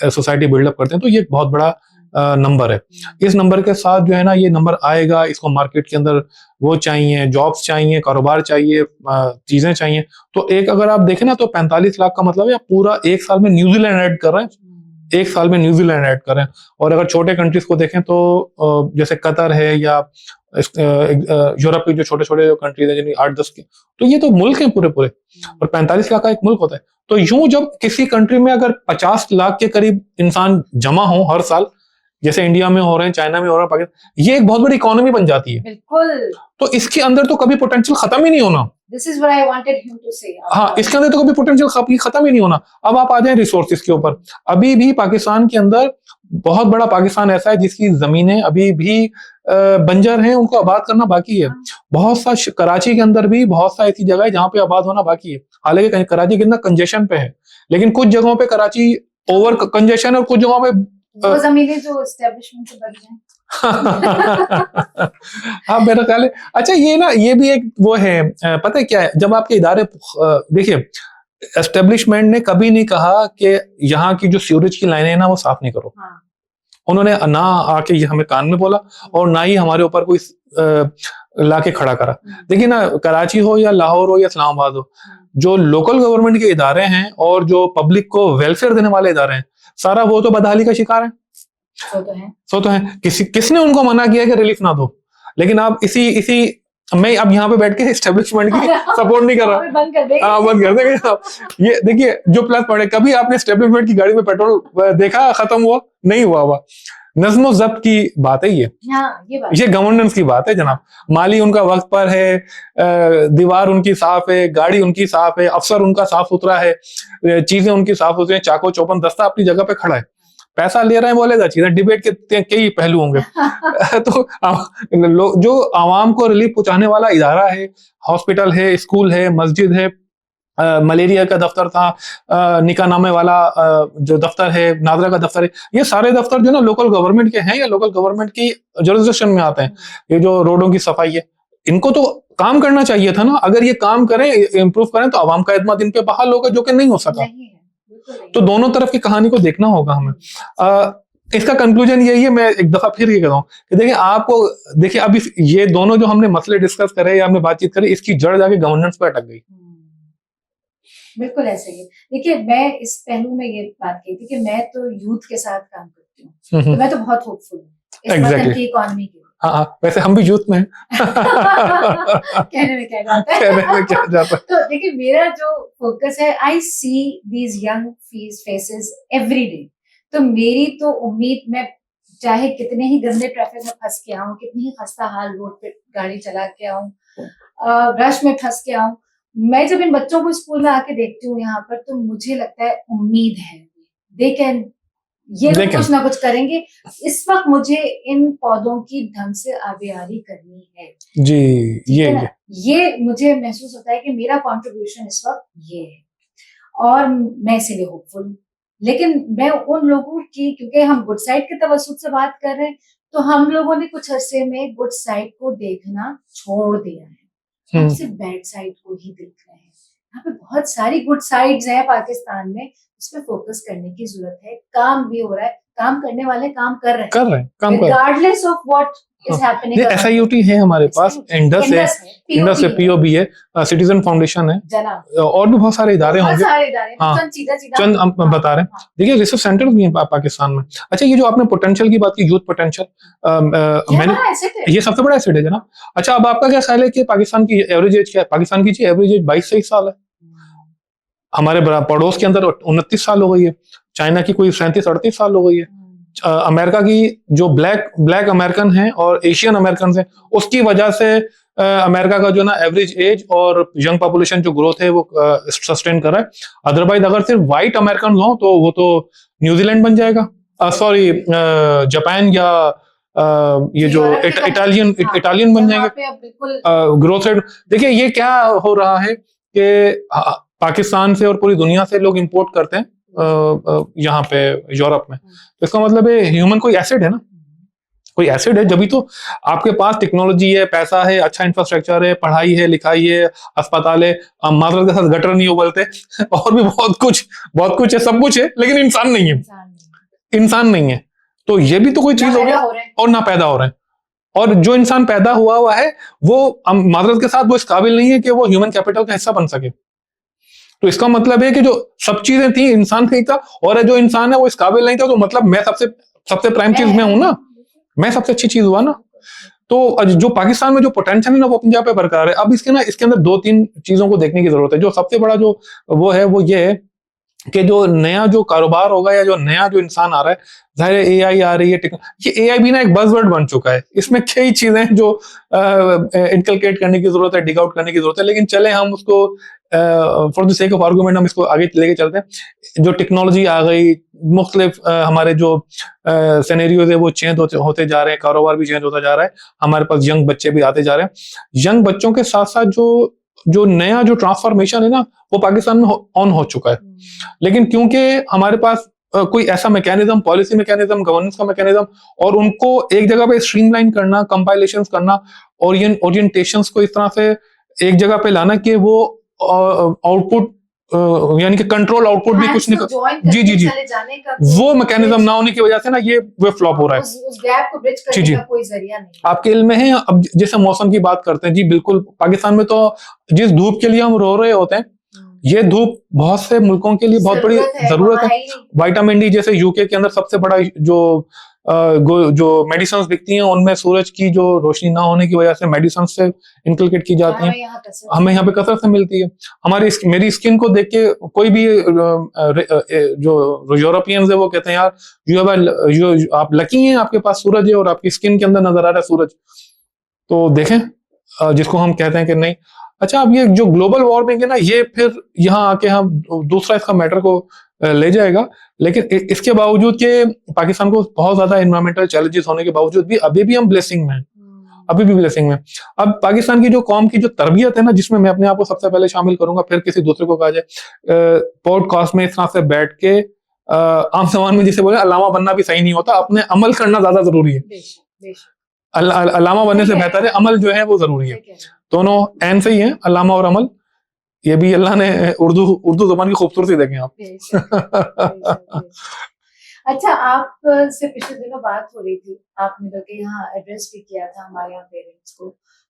सोसाइटी बिल्डअप करते हैं, तो ये एक बहुत बड़ा नंबर है। इस नंबर के साथ जो है ना, ये नंबर आएगा, इसको मार्केट के अंदर वो चाहिए, जॉब्स चाहिए, कारोबार चाहिए, चीजें चाहिए। तो एक अगर आप देखें ना, तो 45 लाख का मतलब है पूरा एक साल में न्यूजीलैंड ऐड कर रहे हैं, एक साल में न्यूजीलैंड ऐड करें। और अगर छोटे कंट्रीज को देखें तो जैसे कतर है या यूरोप के जो छोटे छोटे कंट्रीज है जिनकी 8-10 के, तो ये तो मुल्क है पूरे पूरे, और 45 लाख का एक मुल्क होता है। तो यूं जब किसी कंट्री में अगर 50 लाख के करीब इंसान जमा हो हर साल, जैसे इंडिया में हो रहे हैं, चाइना में हो रहा है, पाकिस्तान, ये एक बहुत बड़ी इकोनॉमी बन जाती है। बिल्कुल। तो इसके अंदर तो कभी पोटेंशियल खत्म ही नहीं होना। This is what I wanted him to say. हाँ, इसके अंदर तो कभी पोटेंशियल खत्म ही नहीं होना। अब आप आ जाए रिसोर्सेज के ऊपर, अभी भी पाकिस्तान के अंदर बहुत बड़ा पाकिस्तान ऐसा है जिसकी जमीनें अभी भी बंजर हैं, उनको आबाद करना बाकी है। बहुत सा कराची के अंदर भी बहुत सा ऐसी जगह है जहाँ पे आबाद होना बाकी है। हालांकि कराची कितना कंजेशन पे है, लेकिन कुछ जगहों पे कराची ओवर कंजेशन है, और कुछ जगहों पे वो जमीनें जो एस्टेब्लिशमेंट से बन जाएं। हाँ, मेरा ख्याल है। अच्छा, ये ना, ये भी एक वो है, पता है क्या है, जब आपके इदारे, देखिए एस्टेब्लिशमेंट ने कभी नहीं कहा कि यहाँ की जो सीवरेज की लाइनें है ना वो साफ नहीं करो। हाँ। उन्होंने ना आके ये हमें कान में बोला, और ना ही हमारे ऊपर कोई लाके खड़ा करा। देखिए ना, कराची हो या लाहौर हो या इस्लामाबाद हो, जो लोकल गवर्नमेंट के इदारे हैं और जो पब्लिक को वेलफेयर देने वाले इदारे हैं, सारा वो तो बदहाली का शिकार है। सो तो है। किसने उनको मना किया कि रिलीफ ना दो? लेकिन आप इसी मैं अब यहाँ पे बैठ के एस्टेब्लिशमेंट की सपोर्ट नहीं कर रहा, बंद कर देंगे आप। ये देखिए जो प्लस पॉइंट है, कभी आपने एस्टेब्लिशमेंट की गाड़ी में पेट्रोल देखा खत्म हुआ? नहीं हुआ। नज़्म ज़ब्त की बात है ये गवर्नेंस की बात है जनाब। माली उनका वक्त पर है, दीवार उनकी साफ है, गाड़ी उनकी साफ है, अफसर उनका साफ सुथरा है, चीजें उनकी साफ सुथरी, चाको चौपन दस्ता अपनी जगह पे खड़ा है। पैसा ले रहे हैं बोलेगा, चीजें डिबेट के कई पहलू होंगे। तो जो आवाम को रिलीफ पहुंचाने वाला इदारा है, हॉस्पिटल है, स्कूल है, मस्जिद है, मलेरिया का दफ्तर था, निका नामे वाला जो दफ्तर है, नादरा का दफ्तर है, ये सारे दफ्तर जो ना लोकल गवर्नमेंट के हैं या लोकल गवर्नमेंट की जुरिसडिक्शन में आते हैं। ये जो रोडों की सफाई है, इनको तो काम करना चाहिए था ना। अगर ये काम करें, इम्प्रूव करें, तो आवाम का एतमाद इन पे बहाल होगा, जो कि नहीं हो सका। तो दोनों तरफ की कहानी को देखना होगा हमें। इसका कंक्लूजन यही है, मैं एक दफा फिर ये कह रहा हूँ कि देखिए आपको, देखिए अभी ये दोनों जो हमने मसले डिस्कस करे या हमने बातचीत करी, इसकी जड़ जाके गवर्नेंस पे अटक गई। बिल्कुल ऐसे ही। देखिए मैं इस पहलू में ये बात कही थी कि मैं तो यूथ के साथ काम करती हूँ, तो मैं तो बहुत होपफुल हूँ इस वतन की इकोनॉमी के लिए। हाँ, वैसे हम भी यूथ में हैं। कहने में क्या जाता है। कहने में क्या जाता है। तो देखिए मेरा जो फोकस है, I see these young faces every day. तो मेरी तो उम्मीद, मैं चाहे कितने ही गंदे ट्रैफिक में फंस के आऊं, कितनी ही खस्ता हाल रोड पे गाड़ी चला के आऊं, रश में फंस के आऊं, मैं जब इन बच्चों को स्कूल में आके देखती हूँ यहाँ पर, तो मुझे लगता है उम्मीद है, दे कैन, ये लोग कुछ ना कुछ करेंगे। इस वक्त मुझे इन पौधों की ढंग से आबियारी करनी है जी, ये मुझे महसूस होता है कि मेरा कंट्रीब्यूशन इस वक्त ये है, और मैं इसीलिए होपफुल। लेकिन मैं उन लोगों की, क्योंकि हम गुड साइड के तवज्जुह से बात कर रहे हैं, तो हम लोगों ने कुछ अरसे में गुड साइड को देखना छोड़ दिया है, हम सिर्फ बैड साइड को ही देख रहे हैं। यहाँ पे बहुत सारी गुड साइड्स हैं पाकिस्तान में, इस पे फोकस करने की जरूरत है। काम भी हो रहा है, काम करने वाले काम कर रहे हैं regardless of what is happening. SIUT है हमारे पास, इंडस है, POB है, सिटीजन फाउंडेशन है, और भी बहुत सारे इदारे होंगे। हाँ, चंद हम बता रहे हैं। देखिए रिसर्च सेंटर भी है पाकिस्तान में। अच्छा, ये जो आपने पोटेंशियल की बात की, यूथ पोटेंशियल, मैंने ये सबसे बड़ा एसेट है जनाब। अच्छा, अब आपका क्या ख्याल है कि पाकिस्तान की एवरेज एज क्या है? पाकिस्तान की एवरेज एज 22-23 साल है। हमारे पड़ोस के अंदर 29 साल हो गई है, चाइना की कोई 37-38 साल हो गई है, अमेरिका की जो ब्लैक अमेरिकन है और एशियन अमेरिकन है, उसकी वजह से अमेरिका का जो ना एवरेज एज और यंग पॉपुलेशन जो ग्रोथ है वो सस्टेन कर रहा है। अदरवाइज अगर सिर्फ व्हाइट अमेरिकन हो तो वो तो न्यूजीलैंड बन जाएगा, सॉरी जापान, या ये जो इटालियन बन जाएंगे ग्रोथ रेट। देखिए ये क्या हो रहा है कि पाकिस्तान से और पूरी दुनिया से लोग इंपोर्ट करते हैं यहाँ पे यूरोप में, तो इसका मतलब है ह्यूमन कोई एसेट है ना, कोई एसेट है, जब तो आपके पास टेक्नोलॉजी है, पैसा है, अच्छा इंफ्रास्ट्रक्चर है, पढ़ाई है, लिखाई है, अस्पताल है, मादरत के साथ गटर नहीं उबलते और भी बहुत कुछ है, सब कुछ है, लेकिन इंसान नहीं है, इंसान नहीं है। तो ये भी तो कोई चीज हो गया, और ना पैदा हो रहे हैं, और जो इंसान पैदा हुआ है वो मादरत के साथ वो इस काबिल नहीं है कि वो ह्यूमन कैपिटल का हिस्सा बन सके। तो इसका मतलब है कि जो सब चीजें थी, इंसान ठीक था, और जो इंसान है वो इस काबिल नहीं था, तो मतलब मैं सबसे प्राइम चीज में हूं ना, मैं सबसे अच्छी चीज हुआ ना। तो जो पाकिस्तान में जो पोटेंशियल है ना वो अपनी जगह पे बरकरार है। अब इसके अंदर 2-3 चीजों को देखने की जरूरत है। जो सबसे बड़ा जो वो है वो ये है कि जो नया जो कारोबार होगा या जो नया जो इंसान आ रहा है, जाहिर है AI आ रही है, ये AI भी ना एक बज़वर्ड बन चुका है। इसमें कई चीजें जो इनकलकेट करने की जरूरत है, डिग आउट करने की जरूरत है, लेकिन चले हम उसको for the sake of argument हम इसको आगे लेके चलते हैं। जो टेक्नोलॉजी आ गई, मुख्तलिफ हमारे जो सिनेरियोज है वो चेंज होते जा रहे हैं, कारोबार भी चेंज होता जा रहा है, हमारे पास यंग बच्चे भी आते जा रहे हैं। यंग बच्चों के साथ साथ जो नया जो ट्रांसफॉर्मेशन है ना वो पाकिस्तान में ऑन हो चुका है, लेकिन क्योंकि हमारे पास कोई ऐसा मैकेनिज्म, पॉलिसी मैकेनिज्म, गवर्नेंस का मैकेनिज्म, और उनको एक जगह पे स्ट्रीमलाइन करना, कंपाइलेशंस करना, ओरिएंटेशंस को इस तरह से एक जगह पे लाना कि वो आउटपुट यानी कि कंट्रोल आउटपुट भी कुछ नहीं, जी वो मैकेनिज्म ना होने की वजह से ना ये फ्लॉप हो रहा है। उस गैप को ब्रिज करने का कोई जरिया नहीं। आपके इल्म में है, अब जैसे मौसम की बात करते हैं, जी बिल्कुल, पाकिस्तान में तो जिस धूप के लिए हम रो रहे होते हैं, ये धूप बहुत से मुल्कों के लिए बहुत बड़ी जरूरत है। विटामिन डी जैसे यूके के अंदर सबसे बड़ा जो मेडिसिन बिकती हैं उनमें सूरज की जो रोशनी ना होने की वजह से मेडिसिन से इनकलकेट की जाती हैं, हमें यहाँ पे कसरत से मिलती है। मेरी स्किन को देख के कोई भी जो यूरोपियंस है वो कहते हैं यार आप लकी हैं, आपके पास सूरज है और आपकी स्किन के अंदर नजर आ रहा है सूरज। तो देखें जिसको हम कहते हैं कि नहीं। अच्छा, अब ये जो ग्लोबल वार्मिंग है ना, ये फिर यहाँ आके हम दूसरा इसका मैटर को ले जाएगा, लेकिन इसके बावजूद कि पाकिस्तान को बहुत ज्यादा एनवायरमेंटल चैलेंजेस होने के बावजूद भी अभी भी हम ब्लेसिंग में हैं, अभी भी ब्लेसिंग में। अब पाकिस्तान की जो कौम की जो तरबियत है ना, जिसमें मैं अपने आप को सबसे पहले शामिल करूंगा, फिर किसी दूसरे को कहा जाए, पॉडकास्ट में इस तरह से बैठ के आम समान में जिसे बोले अल्लामा बनना भी सही नहीं होता, अपने अमल करना ज्यादा जरूरी है। अल्लामा बनने से बेहतर है अमल जो है वो जरूरी है। दोनों एन से ही है, अल्लामा और अमल। ये भी अल्लाह ने उर्दू जुबान की खूबसूरती देखें आप। अच्छा, आप से पिछले दिनों बात हो रही थी, आपने बल्कि यहाँ एड्रेस भी किया था हमारे यहाँ पेरेंट्स को,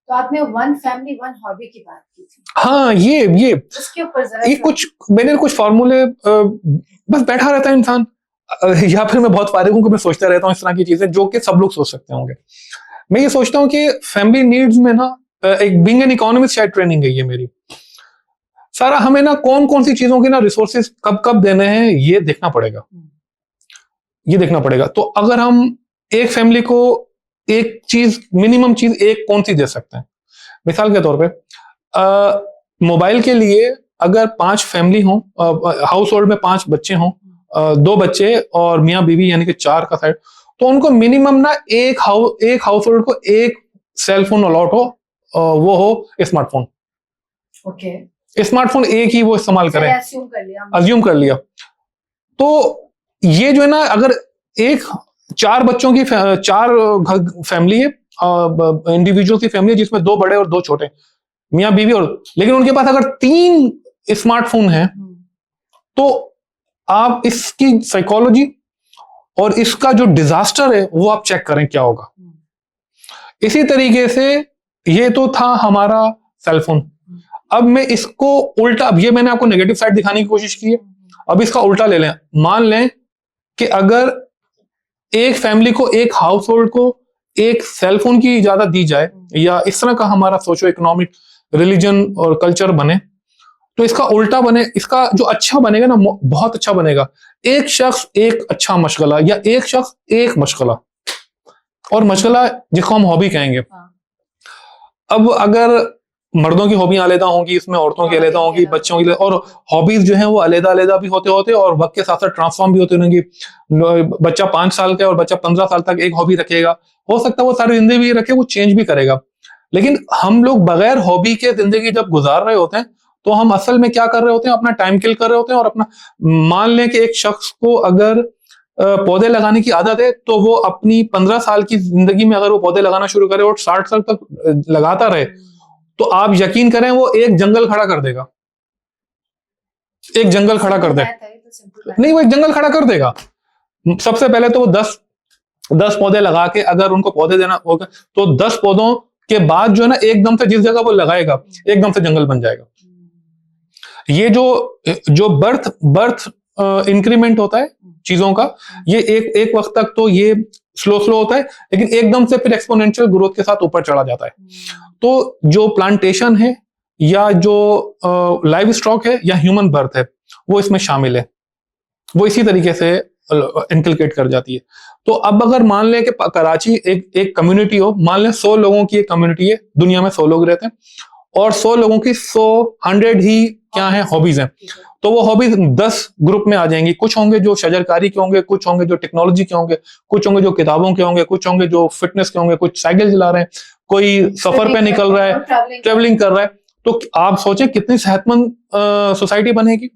तो आपने वन फैमिली वन हॉबी की बात की थी। हाँ, ये उसके ऊपर जरा ये सा कुछ मैंने कुछ फॉर्मूले बस बैठा रहता है इंसान, या फिर मैं बहुत फारिग हूँ कि मैं सोचता रहता हूँ इस तरह की चीजें जो कि सब लोग सोच सकते होंगे। मैं ये सोचता हूँ कि फैमिली नीड्स में ना एक बीइंग एन इकोनॉमिस्ट शायद ट्रेनिंग है ये मेरी। सारा हमें ना कौन कौन सी चीजों की ना रिसोर्सेज कब कब देने हैं ये देखना पड़ेगा, ये देखना पड़ेगा। तो अगर हम एक फैमिली को एक चीज, मिनिमम चीज एक कौन सी दे सकते हैं, मिसाल के तौर पे मोबाइल के लिए अगर 5 फैमिली हो, हाउस होल्ड में 5 बच्चे हों, 2 बच्चे और मियाँ बीवी यानी कि 4 का साइड, तो उनको मिनिमम ना एक हाउस होल्ड को एक सेल फोन अलॉट हो, वो हो स्मार्टफोन। ओके, स्मार्टफोन एक ही वो इस्तेमाल करें, अज्यूम कर लिया। तो ये जो है ना, अगर एक 4 बच्चों की 4 फैमिली है, इंडिविजुअल की फैमिली है जिसमें 2 बड़े और 2 छोटे, मियाँ बीवी, और लेकिन उनके पास अगर 3 स्मार्टफोन है, तो आप इसकी साइकोलॉजी और इसका जो डिजास्टर है वो आप चेक करें क्या होगा। इसी तरीके से ये तो था हमारा सेलफोन। अब मैं इसको उल्टा, अब ये मैंने आपको नेगेटिव साइड दिखाने की कोशिश की है, अब इसका उल्टा ले लें। मान लें कि अगर एक फैमिली को, एक हाउस होल्ड को एक सेलफोन की इजाजत दी जाए, या इस तरह का हमारा सोशो इकोनॉमिक रिलीजन और कल्चर बने, तो इसका उल्टा बने, इसका जो अच्छा बनेगा ना बहुत अच्छा बनेगा। एक शख्स एक अच्छा मशगला, या एक शख्स एक मशगला, और मशगला जिसको हम हॉबी कहेंगे। अब अगर मर्दों की हॉबी अलहदा होंगी, इसमें औरतों की अलहदा होंगी, बच्चों की, और हॉबीज जो हैं वो अलहदा अलहदा भी होते और वक्त के साथ साथ ट्रांसफॉर्म भी होते रहेंगी। बच्चा 5 साल का और बच्चा 15 साल तक एक हॉबी रखेगा, हो सकता है वो सारी जिंदगी भी रखे, वो चेंज भी करेगा। लेकिन हम लोग बगैर हॉबी के जिंदगी जब गुजार रहे होते हैं, तो हम असल में क्या कर रहे होते हैं, अपना टाइम किल कर रहे होते हैं। और अपना, मान लें कि एक शख्स को अगर पौधे लगाने की आदत है, तो वो अपनी 15 साल की जिंदगी में अगर वो पौधे लगाना शुरू करे और 60 साल तक लगाता रहे, तो आप यकीन करें वो एक जंगल खड़ा कर देगा, एक जंगल खड़ा कर देगा। नहीं, वो एक जंगल खड़ा कर देगा। सबसे पहले तो वो 10 पौधे लगा के अगर उनको पौधे देना होगा, तो 10 पौधों के बाद जो है ना, एकदम से जिस जगह वो लगाएगा एकदम से जंगल बन जाएगा। ये जो बर्थ इंक्रीमेंट होता है चीजों का, ये एक वक्त तक तो ये स्लो होता है, लेकिन एकदम से फिर एक्सपोनेंशियल ग्रोथ के साथ ऊपर चढ़ा जाता है। तो जो प्लांटेशन है, या जो लाइव स्टॉक है, या ह्यूमन बर्थ है, वो इसमें शामिल है, वो इसी तरीके से इनकलकेट कर जाती है। तो अब अगर मान लें कि कराची एक कम्युनिटी हो, मान लें 100 लोगों की एक कम्युनिटी है, दुनिया में 100 लोग रहते हैं, और 100 लोगों की 100 ही क्या है, हॉबीज हैं। तो वो हॉबीज 10 ग्रुप में आ जाएंगी। कुछ होंगे जो शजरकारी के होंगे, कुछ होंगे जो टेक्नोलॉजी के होंगे, कुछ होंगे जो किताबों के होंगे, कुछ होंगे जो फिटनेस के होंगे, कुछ साइकिल चला रहे हैं, कोई सफर पे निकल रहा है, ट्रेवलिंग कर रहा है। तो आप सोचें कितनी सेहतमंद सोसाइटी बनेगी।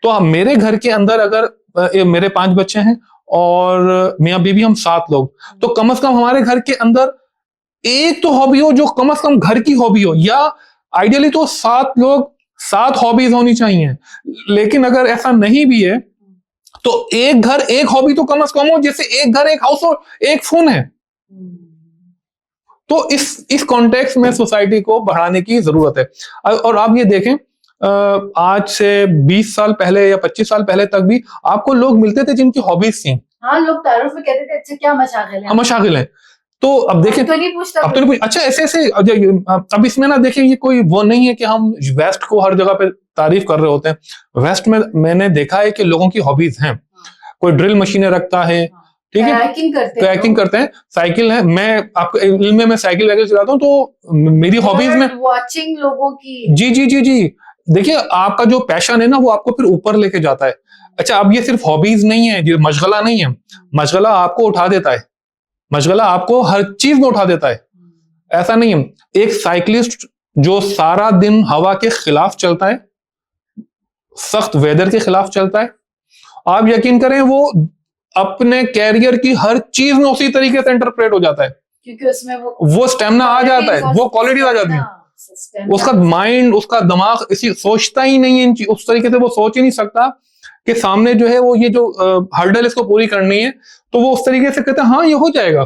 तो मेरे घर के अंदर अगर मेरे 5 बच्चे हैं और मियाँ बीवी हम 7 लोग, तो कम से कम हमारे घर के अंदर एक तो हॉबी हो जो कम से कम घर की हॉबी हो, या आइडियली तो 7 लोग 7 हॉबीज होनी चाहिए। लेकिन अगर ऐसा नहीं भी है, तो एक घर एक हॉबी तो कम से कम हो, जैसे एक घर एक हाउस और एक फोन है। तो इस कॉन्टेक्स्ट में सोसाइटी को बढ़ाने की जरूरत है। और आप ये देखें, आज से 20 साल पहले या 25 साल पहले तक भी आपको लोग मिलते थे जिनकी हॉबीज थी। हाँ, लोग तारुफ में कहते थे अच्छा क्या मशागिल है, मशागिल है। तो अब देखें, अब तो नहीं पूछता, अब तो नहीं पूछ, अच्छा ऐसे अब इसमें ना देखें, ये कोई वो नहीं है कि हम वेस्ट को हर जगह पे तारीफ कर रहे होते हैं। वेस्ट में मैंने देखा है कि लोगों की हॉबीज हैं, कोई ड्रिल मशीनें रखता है, ठीक है, ट्रैकिंग करते हैं, साइकिल है। मैं आपको इल्म में मैं साइकिल वैकिल चलाता हूँ, तो मेरी हॉबीज में वॉचिंग लोगों की, जी देखिए, आपका जो पैशन है ना वो आपको फिर ऊपर लेके जाता है। अच्छा, अब ये सिर्फ हॉबीज नहीं है, ये मशगला नहीं है। मशगला आपको उठा देता है, मशगला आपको हर चीज में उठा देता है। ऐसा नहीं है, एक साइकिलिस्ट जो सारा दिन हवा के खिलाफ चलता है, सख्त वेदर के खिलाफ चलता है, आप यकीन करें वो अपने कैरियर की हर चीज में उसी तरीके से इंटरप्रेट हो जाता है, क्योंकि उसमें वो स्टेमिना आ जाता है, वो क्वालिटी आ जाती है। उसका माइंड, उसका दिमाग इसी सोचता ही नहीं है उस तरीके से, वो सोच ही नहीं सकता के सामने जो है वो ये जो हर्डल इसको पूरी करनी है, तो वो उस तरीके से कहते हैं हाँ ये हो जाएगा,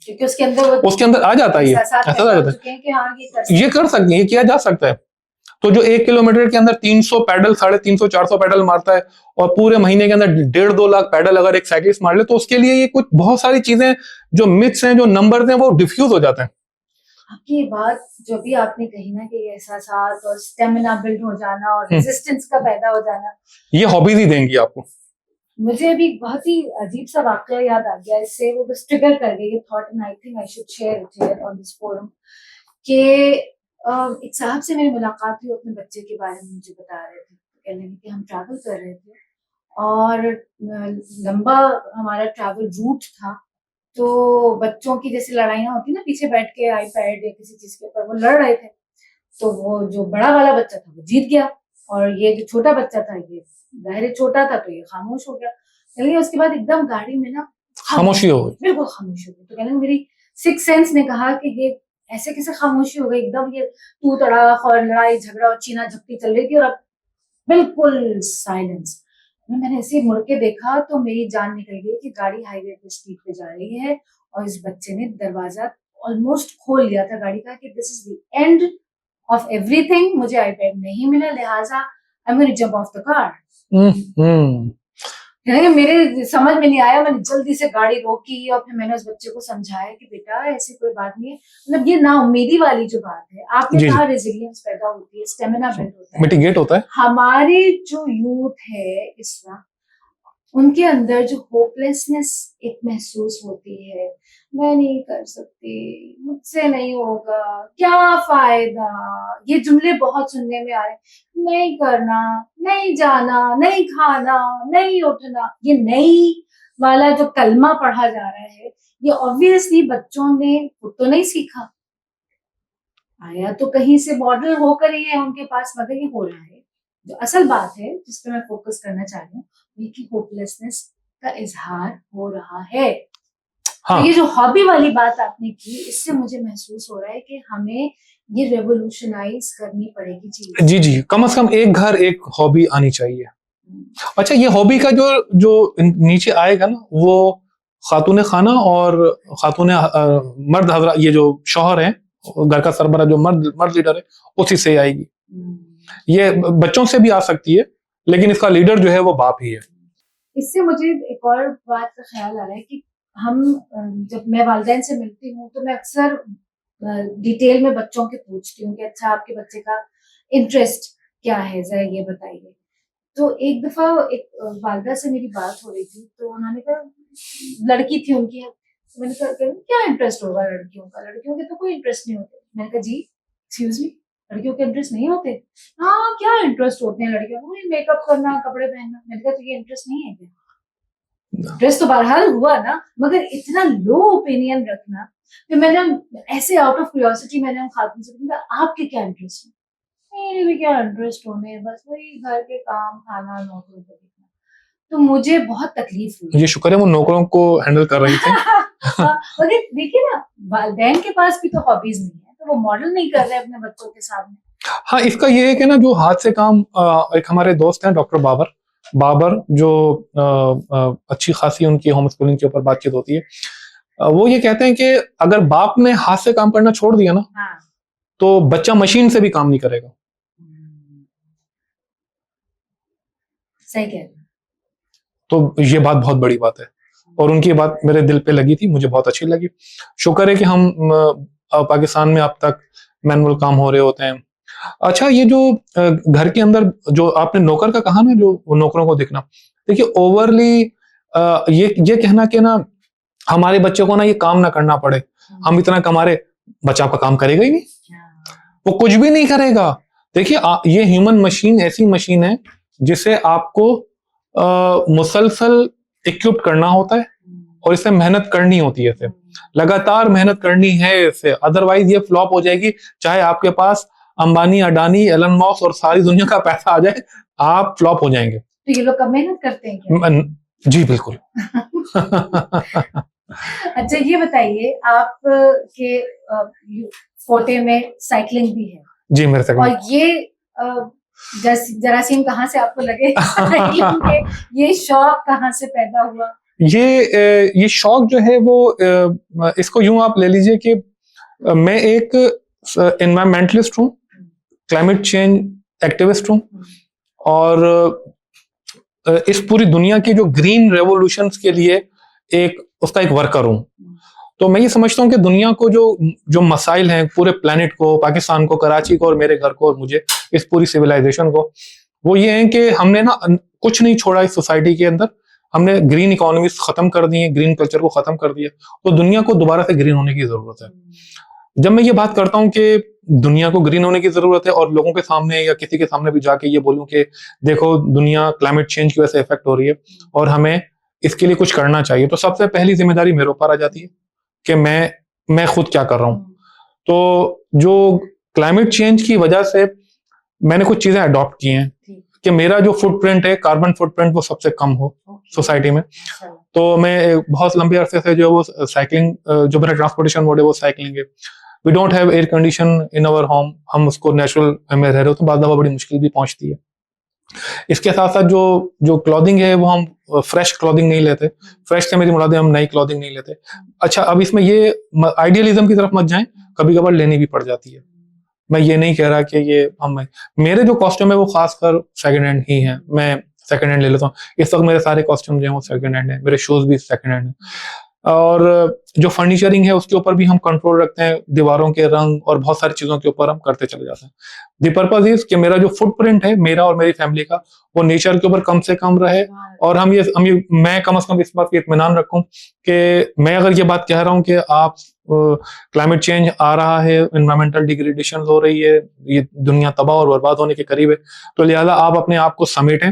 क्योंकि उसके अंदर आ जाता है, ये एहसास ऐसा आ पैदा हो जाता चुके हैं कि हाँ है, ये कर सकते हैं, ये किया जा सकता है। तो जो 1 किलोमीटर के अंदर 300 पैडल, 350 400 पैडल मारता है, और पूरे महीने के अंदर 1.5-2 लाख पैडल अगर एक साइकिलिस्ट मार ले, तो उसके लिए ये कुछ बहुत सारी चीजें, जो मिथ्स हैं, जो नंबर्स हैं, वो डिफ्यूज हो जाते हैं। आपकी बात जो भी आपने कही ना कि ये एहसास और स्टेमिना बिल्ड हो जाना और रेजिस्टेंस का पैदा हो जाना, ये हॉबीज ही देंगी आपको। मुझे अभी बहुत ही अजीब सा वाकया याद आ गया, इससे वो बस ट्रिगर कर गई ये thought, and I think I should share it here on this forum, कि एक साहब से मेरी मुलाकात हुई, अपने बच्चे के बारे में मुझे बता रहे थे, कहने लगे कि हम ट्रैवल कर रहे थे और लंबा हमारा ट्रैवल रूट था, तो बच्चों की जैसे लड़ाइयाँ होती ना, पीछे बैठ के आईपैड या किसी चीज के ऊपर वो लड़ रहे थे, तो वो जो बड़ा वाला बच्चा था वो जीत गया, और ये जो छोटा बच्चा था, ये ज़ाहिर छोटा था, तो ये खामोश हो गया। चलिए उसके बाद एकदम गाड़ी में ना खामोशी हो गई, बिल्कुल खामोशी हो गई। तो कहने मेरी सिक्स सेंस ने कहा कि ये ऐसे कैसे खामोशी हो गई, एकदम ये तू तड़ाक और लड़ाई झगड़ा और चीना झपटी चल रही थी, और अब बिल्कुल साइलेंस। मैंने ऐसे ही मुड़ के देखा तो मेरी जान निकल गई कि गाड़ी हाईवे पे स्पीड पे जा रही है, और इस बच्चे ने दरवाजा ऑलमोस्ट खोल लिया था गाड़ी का कि this is the end of everything, मुझे आईपैड नहीं मिला, लिहाजा I am going to jump off the car. मेरे समझ में नहीं आया, मैंने जल्दी से गाड़ी रोकी और फिर मैंने उस बच्चे को समझाया कि बेटा ऐसी कोई बात नहीं है, मतलब ये नाउम्मीदी वाली जो बात है, आपने कहा रेजिलियंस पैदा होती है, स्टेमिना बिल्ड होता है, मिटिगेट होता है। हमारी जो यूथ है इस वक्त, उनके अंदर जो होपलेसनेस एक महसूस होती है, मैं नहीं कर सकती, मुझसे नहीं होगा, क्या फायदा, ये जुमले बहुत सुनने में आ रहे, नहीं करना, नहीं जाना, नहीं खाना, नहीं उठना, ये नहीं वाला जो कलमा पढ़ा जा रहा है, ये ऑब्वियसली बच्चों ने खुद तो नहीं सीखा, आया तो कहीं से मॉडल होकर ही है उनके पास, मगर ये हो रहा है। जो असल बात है जिस पे मैं फोकस करना चाह रही हूँ, कि होपलेसनेस का इजहार हो रहा है। हाँ। तो ये जो हॉबी वाली बात आपने की, इससे मुझे महसूस हो रहा है कि हमें ये रेवोल्यूशनाइज करनी पड़ेगी चीज। जी जी, कम से कम एक घर एक हॉबी आनी चाहिए। अच्छा, ये हॉबी का जो जो नीचे आएगा ना, वो खातून खाना और खातून मर्द हजरा, ये जो शौहर है, घर का सरबरा जो मर्द लीडर है, उसी से आएगी। ये बच्चों से भी आ सकती है, लेकिन इसका लीडर जो है वो बाप ही है। इससे मुझे एक और बात का ख्याल आ रहा है कि हम, जब मैं वालिदैन से मिलती हूँ तो मैं अक्सर डिटेल में बच्चों के पूछती हूँ कि अच्छा आपके बच्चे का इंटरेस्ट क्या है, जरा ये बताइए। तो एक दफा एक वालिदा से मेरी बात हो रही थी, तो उन्होंने कहा, लड़की थी उनकी, मैंने कहा क्या इंटरेस्ट होगा लड़कियों का, लड़कियों के तो कोई इंटरेस्ट नहीं होते। मैंने कहा जी एक्सक्यूज मी, लड़कियों के इंटरेस्ट नहीं होते? हाँ क्या इंटरेस्ट होते हैं लड़कियों को, मेकअप करना, कपड़े पहनना। मैंने कहा तो ये इंटरेस्ट नहीं है क्या? इंटरेस्ट तो बहरहाल हुआ ना, मगर इतना लो ओपिनियन रखना। फिर मैंने ऐसे आउट ऑफ क्यूरियोसिटी मैंने खातून से पूछा, आपके क्या इंटरेस्ट है? मेरे भी क्या इंटरेस्ट होने, बस वही घर के काम, खाना, नौकरों को देखना। तो मुझे बहुत तकलीफ हुई। ये शुक्र है वो नौकरों को हैंडल कर रही थी। मगर देखिए ना, वालिदैन के पास भी तो हॉबीज नहीं है, तो वो मॉडल नहीं कर रहे अपने बच्चों के सामने। हाँ, इसका ये है कि ना, जो हाथ से काम, एक हमारे दोस्त हैं डॉक्टर बाबर जो अच्छी खासी उनकी होम स्कूलिंग के ऊपर बातचीत होती है, वो ये कहते हैं कि अगर बाप ने हाथ से काम करना छोड़ दिया ना, हाँ, तो बच्चा मशीन से भी काम नहीं करेगा। सही कह रहे हैं। तो ये बात बहुत बड़ी बात है, और उनकी बात मेरे दिल पे लगी थी, मुझे बहुत अच्छी लगी। शुक्र है कि हम पाकिस्तान में अब तक मैनुअल काम हो रहे होते हैं। अच्छा, ये जो घर के अंदर जो आपने नौकर का कहा ना, जो नौकरों को देखना, देखिए ओवरली ये कहना कि ना हमारे बच्चे को ना ये काम ना करना पड़े, हम इतना कमा रहे, बच्चा आपका काम करेगा ही नहीं, वो कुछ भी नहीं करेगा। देखिए ये ह्यूमन मशीन ऐसी मशीन है जिसे आपको मुसलसल इक्विप करना होता है, और इसे मेहनत करनी होती है, इसे लगातार मेहनत करनी है इसे, अदरवाइज ये फ्लॉप हो जाएगी। चाहे आपके पास अंबानी, अडानी, एलन मस्क और सारी दुनिया का पैसा आ जाए, आप फ्लॉप हो जाएंगे। तो ये लोग कब मेहनत करते हैं क्या? जी बिल्कुल। अच्छा ये बताइए, आप के फोटे में साइकिलिंग भी है? जी मेरे साइकिलिंग। और ये जरासीम कहाँ से आपको लगे? ये शौक कहाँ से पैदा हुआ? ये शौक जो है वो इसको यूं आप ले लीजिए कि मैं एक एनवायरमेंटलिस्ट हूँ, क्लाइमेट चेंज एक्टिविस्ट हूँ, और इस पूरी दुनिया की जो ग्रीन रेवोल्यूशंस के लिए उसका एक वर्कर हूँ। तो मैं ये समझता हूँ कि दुनिया को जो मसाइल हैं, पूरे प्लेनेट को, पाकिस्तान को, कराची को, और मेरे घर को, और मुझे, इस पूरी सिविलाइजेशन को, वो ये है कि हमने ना कुछ नहीं छोड़ा इस सोसाइटी के अंदर। हमने ग्रीन इकोनॉमीज खत्म कर दी है, ग्रीन कल्चर को खत्म कर दिया, तो दुनिया को दोबारा से ग्रीन होने की जरूरत है। जब मैं ये बात करता हूँ कि दुनिया को ग्रीन होने की जरूरत है, और लोगों के सामने या किसी के सामने भी जाके ये बोलूं कि देखो दुनिया क्लाइमेट चेंज की वजह से इफेक्ट हो रही है और हमें इसके लिए कुछ करना चाहिए, तो सबसे पहली जिम्मेदारी मेरे ऊपर आ जाती है कि मैं खुद क्या कर रहा हूँ। तो जो क्लाइमेट चेंज की वजह से मैंने कुछ चीजें अडॉप्ट की हैं कि मेरा जो फुटप्रिंट है, कार्बन फुटप्रिंट, वो सबसे कम हो सोसाइटी में। तो मैं बहुत लंबे अरसे से जो वो साइकिलिंग, जो मेरा ट्रांसपोर्टेशन मोड है वो साइकिलिंग है। We don't have air condition in our home, हम उसको नेचुरल में रह रहे हो तो बाद दफा बड़ी मुश्किल भी पहुंचती है। इसके साथ साथ जो क्लॉथिंग है वो हम फ्रेश क्लॉथिंग नहीं लेते। फ्रेश से मेरी मुराद है हम नई क्लॉथिंग नहीं लेते। अच्छा, अब इसमें ये आइडियलिज्म की तरफ मत जाएं, कभी कभार लेनी भी पड़ जाती है। मैं ये नहीं कह रहा कि ये मेरे जो कॉस्ट्यूम है वो खासकर सेकंड हैंड ही है, मैं सेकंड हैंड ले लेता हूँ। इस वक्त मेरे सारे कॉस्ट्यूम जो है वो सेकंड हैंड है, मेरे शूज भी सेकंड हैंड है। और जो फर्नीचरिंग है उसके ऊपर भी हम कंट्रोल रखते हैं, दीवारों के रंग और बहुत सारी चीजों के ऊपर हम करते चले जाते हैं। द पर्पज इज कि मेरा जो फुटप्रिंट है, मेरा और मेरी फैमिली का, वो नेचर के ऊपर कम से कम रहे, और मैं कम से कम इस बात की इत्मीनान रखूं कि मैं अगर ये बात कह रहा हूं कि आप क्लाइमेट चेंज आ रहा है, एनवायरमेंटल डिग्रेडेशन हो रही है, ये दुनिया तबाह और बर्बाद होने के करीब है, तो लिहाजा आप अपने आप को समेटें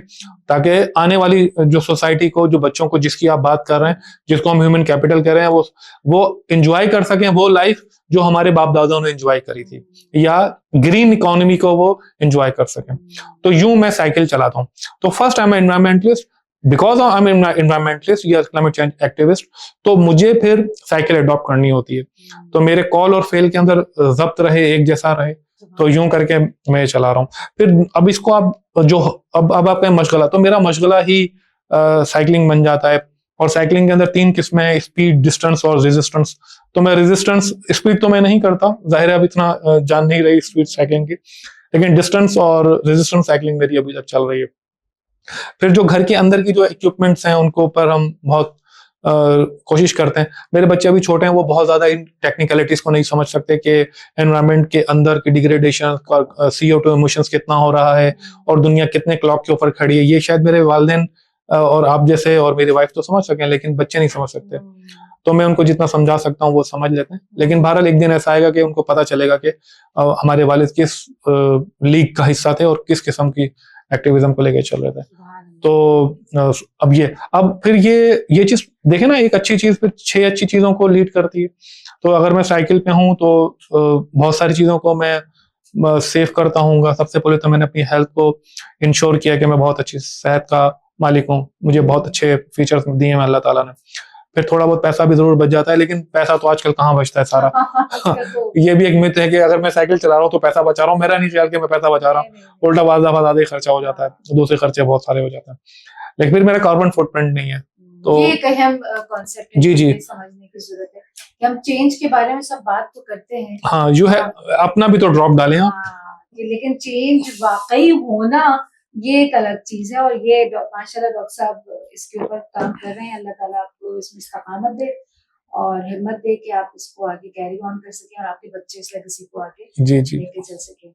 ताकि आने वाली जो सोसाइटी को, जो बच्चों को, जिसकी आप बात कर रहे हैं, जिसको हम ह्यूमन कैपिटल कह रहे हैं, वो एंजॉय कर सकें वो लाइफ जो हमारे बाप दादाओं ने एंजॉय करी थी, या ग्रीन इकोनॉमी को वो एंजॉय कर सकें। तो यूं मैं साइकिल चलाता हूं। तो first I am environmentalist, because I am environmentalist या क्लाइमेट चेंज एक्टिविस्ट, तो मुझे फिर साइकिल अडॉप्ट करनी होती है। तो मेरे कॉल और फेल के अंदर जब्त रहे, एक जैसा रहे, तो यूं करके मैं चला रहा हूँ। फिर अब इसको आप अब आपका मशगला, तो मेरा मशगला ही साइकिलिंग बन जाता है। और साइकिलिंग के अंदर 3 किस्में हैं, स्पीड, डिस्टेंस और रेजिस्टेंस। तो मैं रेजिस्टेंस, स्पीड तो मैं नहीं करता, जाहिर है अब इतना जान नहीं रही स्पीड साइकिलिंग की, लेकिन डिस्टेंस और रेजिस्टेंस साइकिलिंग मेरी अभी तक चल रही है। फिर जो घर के अंदर की जो इक्विपमेंट्स हैं उनको ऊपर हम बहुत कोशिश करते हैं। मेरे बच्चे अभी छोटे हैं, वो बहुत ज्यादा इन टेक्निकलिटीज को नहीं समझ सकते कि एनवायरनमेंट के अंदर की डिग्रेडेशन, CO2 इमिशंस कितना हो रहा है और दुनिया कितने क्लॉक के ऊपर खड़ी है। ये शायद मेरे वालिदैन और आप जैसे और मेरी वाइफ तो समझ सकें, लेकिन बच्चे नहीं समझ सकते। तो मैं उनको जितना समझा सकता हूँ वो समझ लेते हैं, लेकिन बहरहाल एक दिन ऐसा आएगा कि उनको पता चलेगा कि हमारे वालिद किस लीग का हिस्सा थे और किस किस्म की एक्टिविज्म को लेकर चल रहे थे। तो अब फिर ये चीज देखे ना, एक अच्छी चीज फिर 6 अच्छी चीजों को लीड करती है। तो अगर मैं साइकिल पे हूँ तो बहुत सारी चीजों को मैं सेव करता हूँ। सबसे पहले तो मैंने अपनी हेल्थ को इंश्योर किया कि मैं बहुत अच्छी सेहत का मालिक हूँ, मुझे बहुत अच्छे फीचर्स दिए हैं अल्लाह ताला ने। फिर थोड़ा बहुत पैसा भी जरूर बच जाता है, लेकिन पैसा तो आजकल कहाँ बचता है सारा। ये भी एक मिथ है कि अगर मैं साइकिल चला रहा हूँ तो पैसा बचा रहा हूँ, मेरा नहीं ख्याल कि मैं पैसा बचा रहा हूँ, उल्टा बाज़ दफा ज्यादा ही खर्चा हो जाता है, दूसरे खर्चे बहुत सारे हो जाते हैं। लेकिन फिर मेरा कार्बन फुटप्रिंट नहीं है। तो ये एक अहम कॉन्सेप्ट है, जी समझने की जरूरत है कि हम चेंज के बारे में सब बात तो करते हैं, हाँ जो है अपना भी तो ड्रॉप डालें आप, लेकिन चेंज वाकई होना ये एक अलग चीज है। और ये माशाल्लाह डॉक्टर साहब इसके ऊपर काम कर रहे हैं। अल्लाह ताला आपको इसमें इस्तेकामत दे और हिम्मत दे कि आप इसको आगे कैरी ऑन कर सकें और आपके बच्चे इस लेगेसी को आगे लेके चल सकें।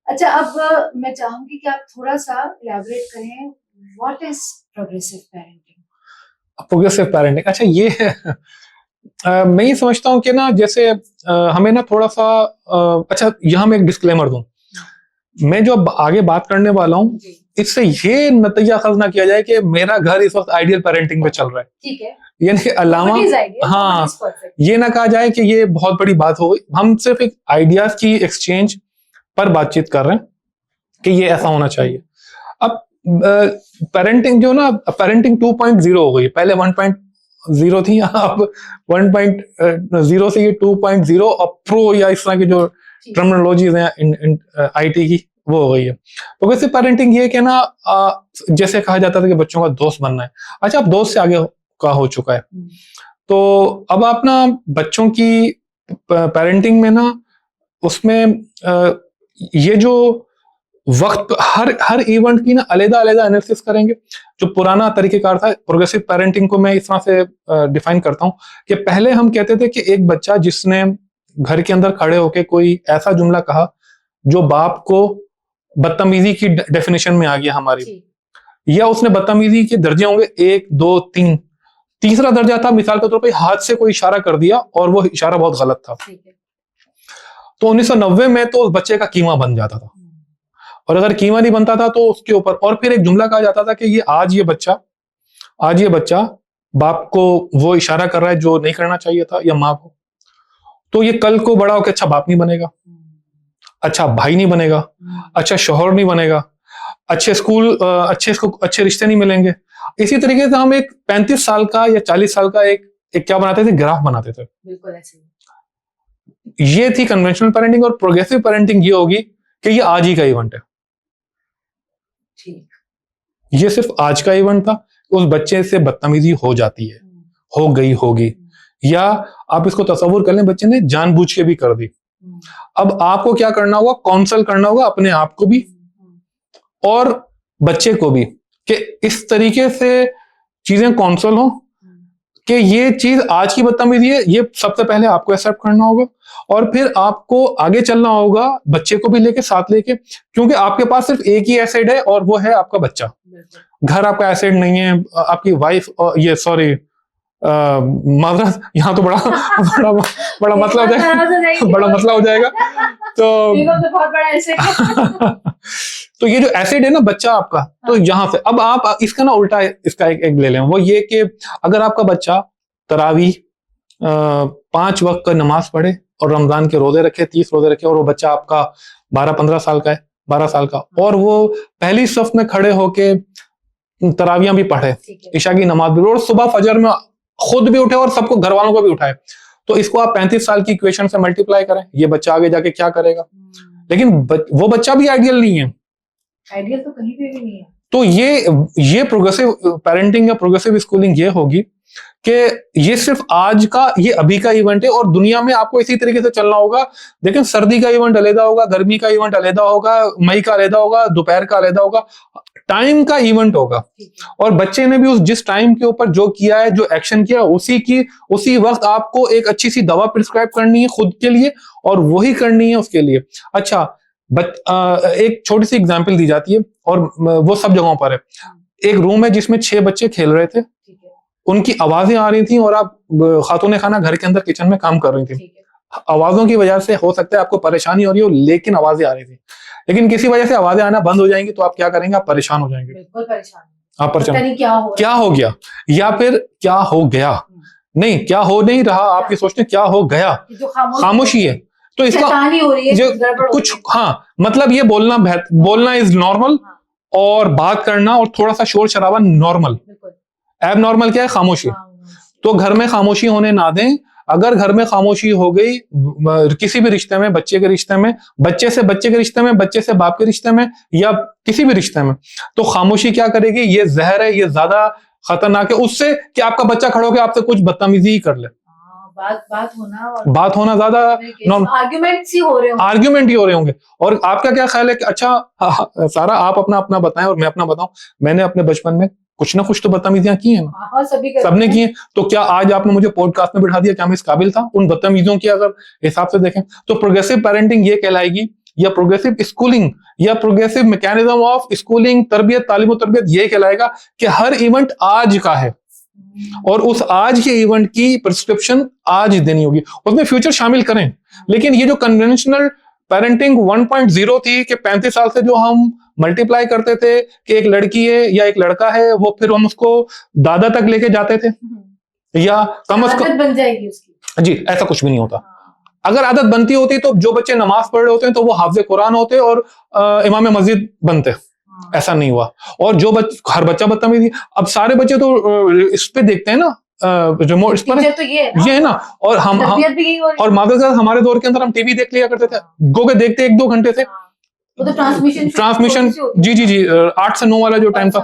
अच्छा, अब मैं चाहूंगी कि आप थोड़ा सा इलैबोरेट करें, what is progressive parenting? Progressive parenting, अच्छा ये मैं ये समझता हूँ कि ना, जैसे हमें ना थोड़ा सा अच्छा यहाँ मैं एक डिस्क्लेमर दूं, मैं जो आगे बात करने वाला हूँ इससे ये नतीजा अखज़ ना किया जाए कि मेरा घर इस वक्त आइडियल पेरेंटिंग पे चल रहा है, ठीक है, यानी कि अलावा हाँ ये ना कहा जाए कि ये बहुत बड़ी बात हो गई। हम सिर्फ एक आइडियाज की एक्सचेंज पर बातचीत कर रहे हैं कि ये ऐसा होना चाहिए। अब पेरेंटिंग जो ना, पेरेंटिंग 2.0 हो गई, पहले 1.0 थी, अब 1.0 से ये 2.0 और प्रो या इस तरह की जो टर्मिनोलॉजीज हैं IT की, वो हो गई है। प्रोग्रेसिव पेरेंटिंग ये कि ना जैसे कहा जाता था कि बच्चों का दोस्त बनना है, अच्छा अब दोस्त से आगे का हो चुका है। तो अब आप ना बच्चों की पेरेंटिंग में ना उसमें ये जो वक्त हर हर इवेंट की ना अलग-अलग एनालिसिस करेंगे। जो पुराना तरीकेकार था प्रोग्रेसिव पेरेंटिंग को मैं इस तरह से डिफाइन करता हूँ कि पहले हम कहते थे कि एक बच्चा जिसने घर के अंदर खड़े होके कोई ऐसा जुमला कहा जो बाप को बदतमीजी की डेफिनेशन में आ गया हमारी, या उसने बदतमीजी के दर्जे होंगे 1 2 3, तीसरा दर्जा था मिसाल के तौर पर हाथ से कोई इशारा कर दिया और वो इशारा बहुत गलत था, तो 1990 में तो उस बच्चे का कीमा बन जाता था, और अगर कीमा नहीं बनता था तो उसके ऊपर और फिर एक जुमला कहा जाता था कि ये आज ये बच्चा बाप को वो इशारा कर रहा है जो नहीं करना चाहिए था, या माँ को, तो ये कल को बड़ा होकर अच्छा बाप नहीं बनेगा, अच्छा भाई नहीं बनेगा, अच्छा शौहर नहीं बनेगा, अच्छे स्कूल अच्छे रिश्ते नहीं मिलेंगे। इसी तरीके से हम एक 35 साल का या 40 साल का एक क्या बनाते थे, ग्राफ बनाते थे। बिल्कुल ऐसे ये थी कन्वेंशनल पेरेंटिंग। और प्रोग्रेसिव पेरेंटिंग ये होगी कि ये आज ही का इवेंट है, ठीक, ये सिर्फ आज का इवेंट था, उस बच्चे से बदतमीजी हो जाती है, हो गई होगी, या आप इसको तस्वुर कर लें बच्चे ने जानबूझ के भी कर दी। अब आपको क्या करना होगा, काउंसल करना होगा अपने आप को भी और बच्चे को भी, कि इस तरीके से चीजें काउंसल हो कि ये चीज आज की बदतमीजी है, ये सबसे पहले आपको एक्सेप्ट करना होगा, और फिर आपको आगे चलना होगा बच्चे को भी लेके साथ लेके, क्योंकि आपके पास सिर्फ एक ही एसेट है और वो है आपका बच्चा। घर आपका एसेट नहीं है, आपकी वाइफ, ये सॉरी माजरत, यहाँ तो बड़ा बड़ा बड़ा मसला हो जाएगा, बड़ा मसला हो जाएगा। तो बहुत बड़ा एसेट तो ये जो एसिड है ना बच्चा आपका, तो यहाँ से अब आप इसका ना उल्टा इसका एक ले लें, वो ये कि अगर आपका बच्चा तरावी 5 वक्त का नमाज पढ़े और रमजान के रोजे रखे, 30 रोजे रखे, और वो बच्चा आपका 12-15 साल का है, 12 साल का, और वो पहली सफ में खड़े होके तरावियां भी पढ़े, ईशा की नमाज भी, और सुबह फजर में खुद भी उठे और सबको घर वालों को भी उठाए, तो इसको आप 35 साल की इक्वेशन से मल्टीप्लाई करें, ये बच्चा आगे जाके क्या करेगा। लेकिन वो बच्चा भी आइडियल नहीं है, आइडियल तो कहीं पे भी नहीं है। तो ये प्रोग्रेसिव पेरेंटिंग या प्रोग्रेसिव स्कूलिंग ये होगी कि ये सिर्फ आज का, ये अभी का इवेंट है, और दुनिया में आपको इसी तरीके से चलना होगा। लेकिन सर्दी का इवेंट अलग होगा, गर्मी का इवेंट अलग होगा, मई का अलग होगा, दोपहर का अलग होगा, टाइम का इवेंट होगा, और बच्चे ने भी उस जिस टाइम के ऊपर जो किया है, जो एक्शन किया, उसी वक्त आपको एक अच्छी सी दवा प्रिस्क्राइब करनी है खुद के लिए, और वही करनी है उसके लिए। अच्छा, एक छोटी सी एग्जांपल दी जाती है, और वो सब जगहों पर है। एक रूम है जिसमें 6 बच्चे खेल रहे थे, उनकी आवाजें आ रही थी, और आप खातून खाना घर के अंदर किचन में काम कर रही थी। आवाजों की वजह से हो सकता है आपको परेशानी हो रही हो, लेकिन आवाजें आ रही थी। लेकिन किसी वजह से आवाजें आना बंद हो जाएंगी, तो आप क्या करेंगे, आप परेशान हो जाएंगे, बिल्कुल परेशान, आप परेशान, क्या हो गया, या फिर क्या हो गया, नहीं क्या हो नहीं रहा, आप ये सोचते क्या हो गया, खामोशी है, तो इसका हो रही है, जो कुछ, हाँ, मतलब ये बोलना इज नॉर्मल, और बात करना और थोड़ा सा शोर शराबा नॉर्मल। एब नॉर्मल क्या है, खामोशी। तो घर में खामोशी होने ना दें। अगर घर में खामोशी हो गई किसी भी रिश्ते में, बच्चे के रिश्ते में, बच्चे से बच्चे के रिश्ते में, बच्चे से बाप के रिश्ते में, या किसी भी रिश्ते में, तो खामोशी क्या करेगी, ये जहर है, ये ज्यादा खतरनाक है उससे कि आपका बच्चा खड़ा होकर आपसे कुछ बदतमीजी ही कर ले। बात होना ज्यादा आर्ग्यूमेंट ही हो रहे होंगे। और आपका क्या ख्याल है कि अच्छा सारा आप अपना बताएं और मैं अपना बताऊं, मैंने अपने बचपन में कुछ ना कुछ तो बदतमीजियां की हैं, सबने की हैं, तो क्या आज आपने मुझे पॉडकास्ट में बिठा दिया, क्या मैं इस काबिल था उन बदतमीजियों की? अगर हिसाब से देखें तो प्रोग्रेसिव पेरेंटिंग ये कहलाएगी, या प्रोग्रेसिव स्कूलिंग या प्रोग्रेसिव मैकेनिज्म ऑफ स्कूलिंग, तरबियत, तालीम और तरबियत, ये कहलाएगा कि हर इवेंट आज का है, और उस आज के इवेंट की प्रिस्क्रिप्शन आज देनी होगी, उसमें फ्यूचर शामिल करें। लेकिन ये जो कन्वेंशनल पेरेंटिंग 1.0 थी कि 35 साल से जो हम मल्टीप्लाई करते थे कि एक लड़की है या एक लड़का है, वो फिर हम उसको दादा तक लेके जाते थे, या कम अज कम बन जाएगी उसकी, जी, ऐसा कुछ भी नहीं होता। अगर आदत बनती होती तो जो बच्चे नमाज पढ़ रहे होते हैं तो वो हाफिज़ कुरान होते और इमाम मस्जिद बनते, ऐसा नहीं हुआ। और जो हर बच्चा बदतमीजी, अब सारे बच्चे तो इस पे देखते हैं ना, रिमोट इस पर तो ये है ना, और हम और मादरसात हमारे दौर के अंदर हम टीवी देख लिया करते थे, गो के देखते 1-2 घंटे थे, वो तो ट्रांसमिशन जी जी जी 8 से 9 वाला जो टाइम था,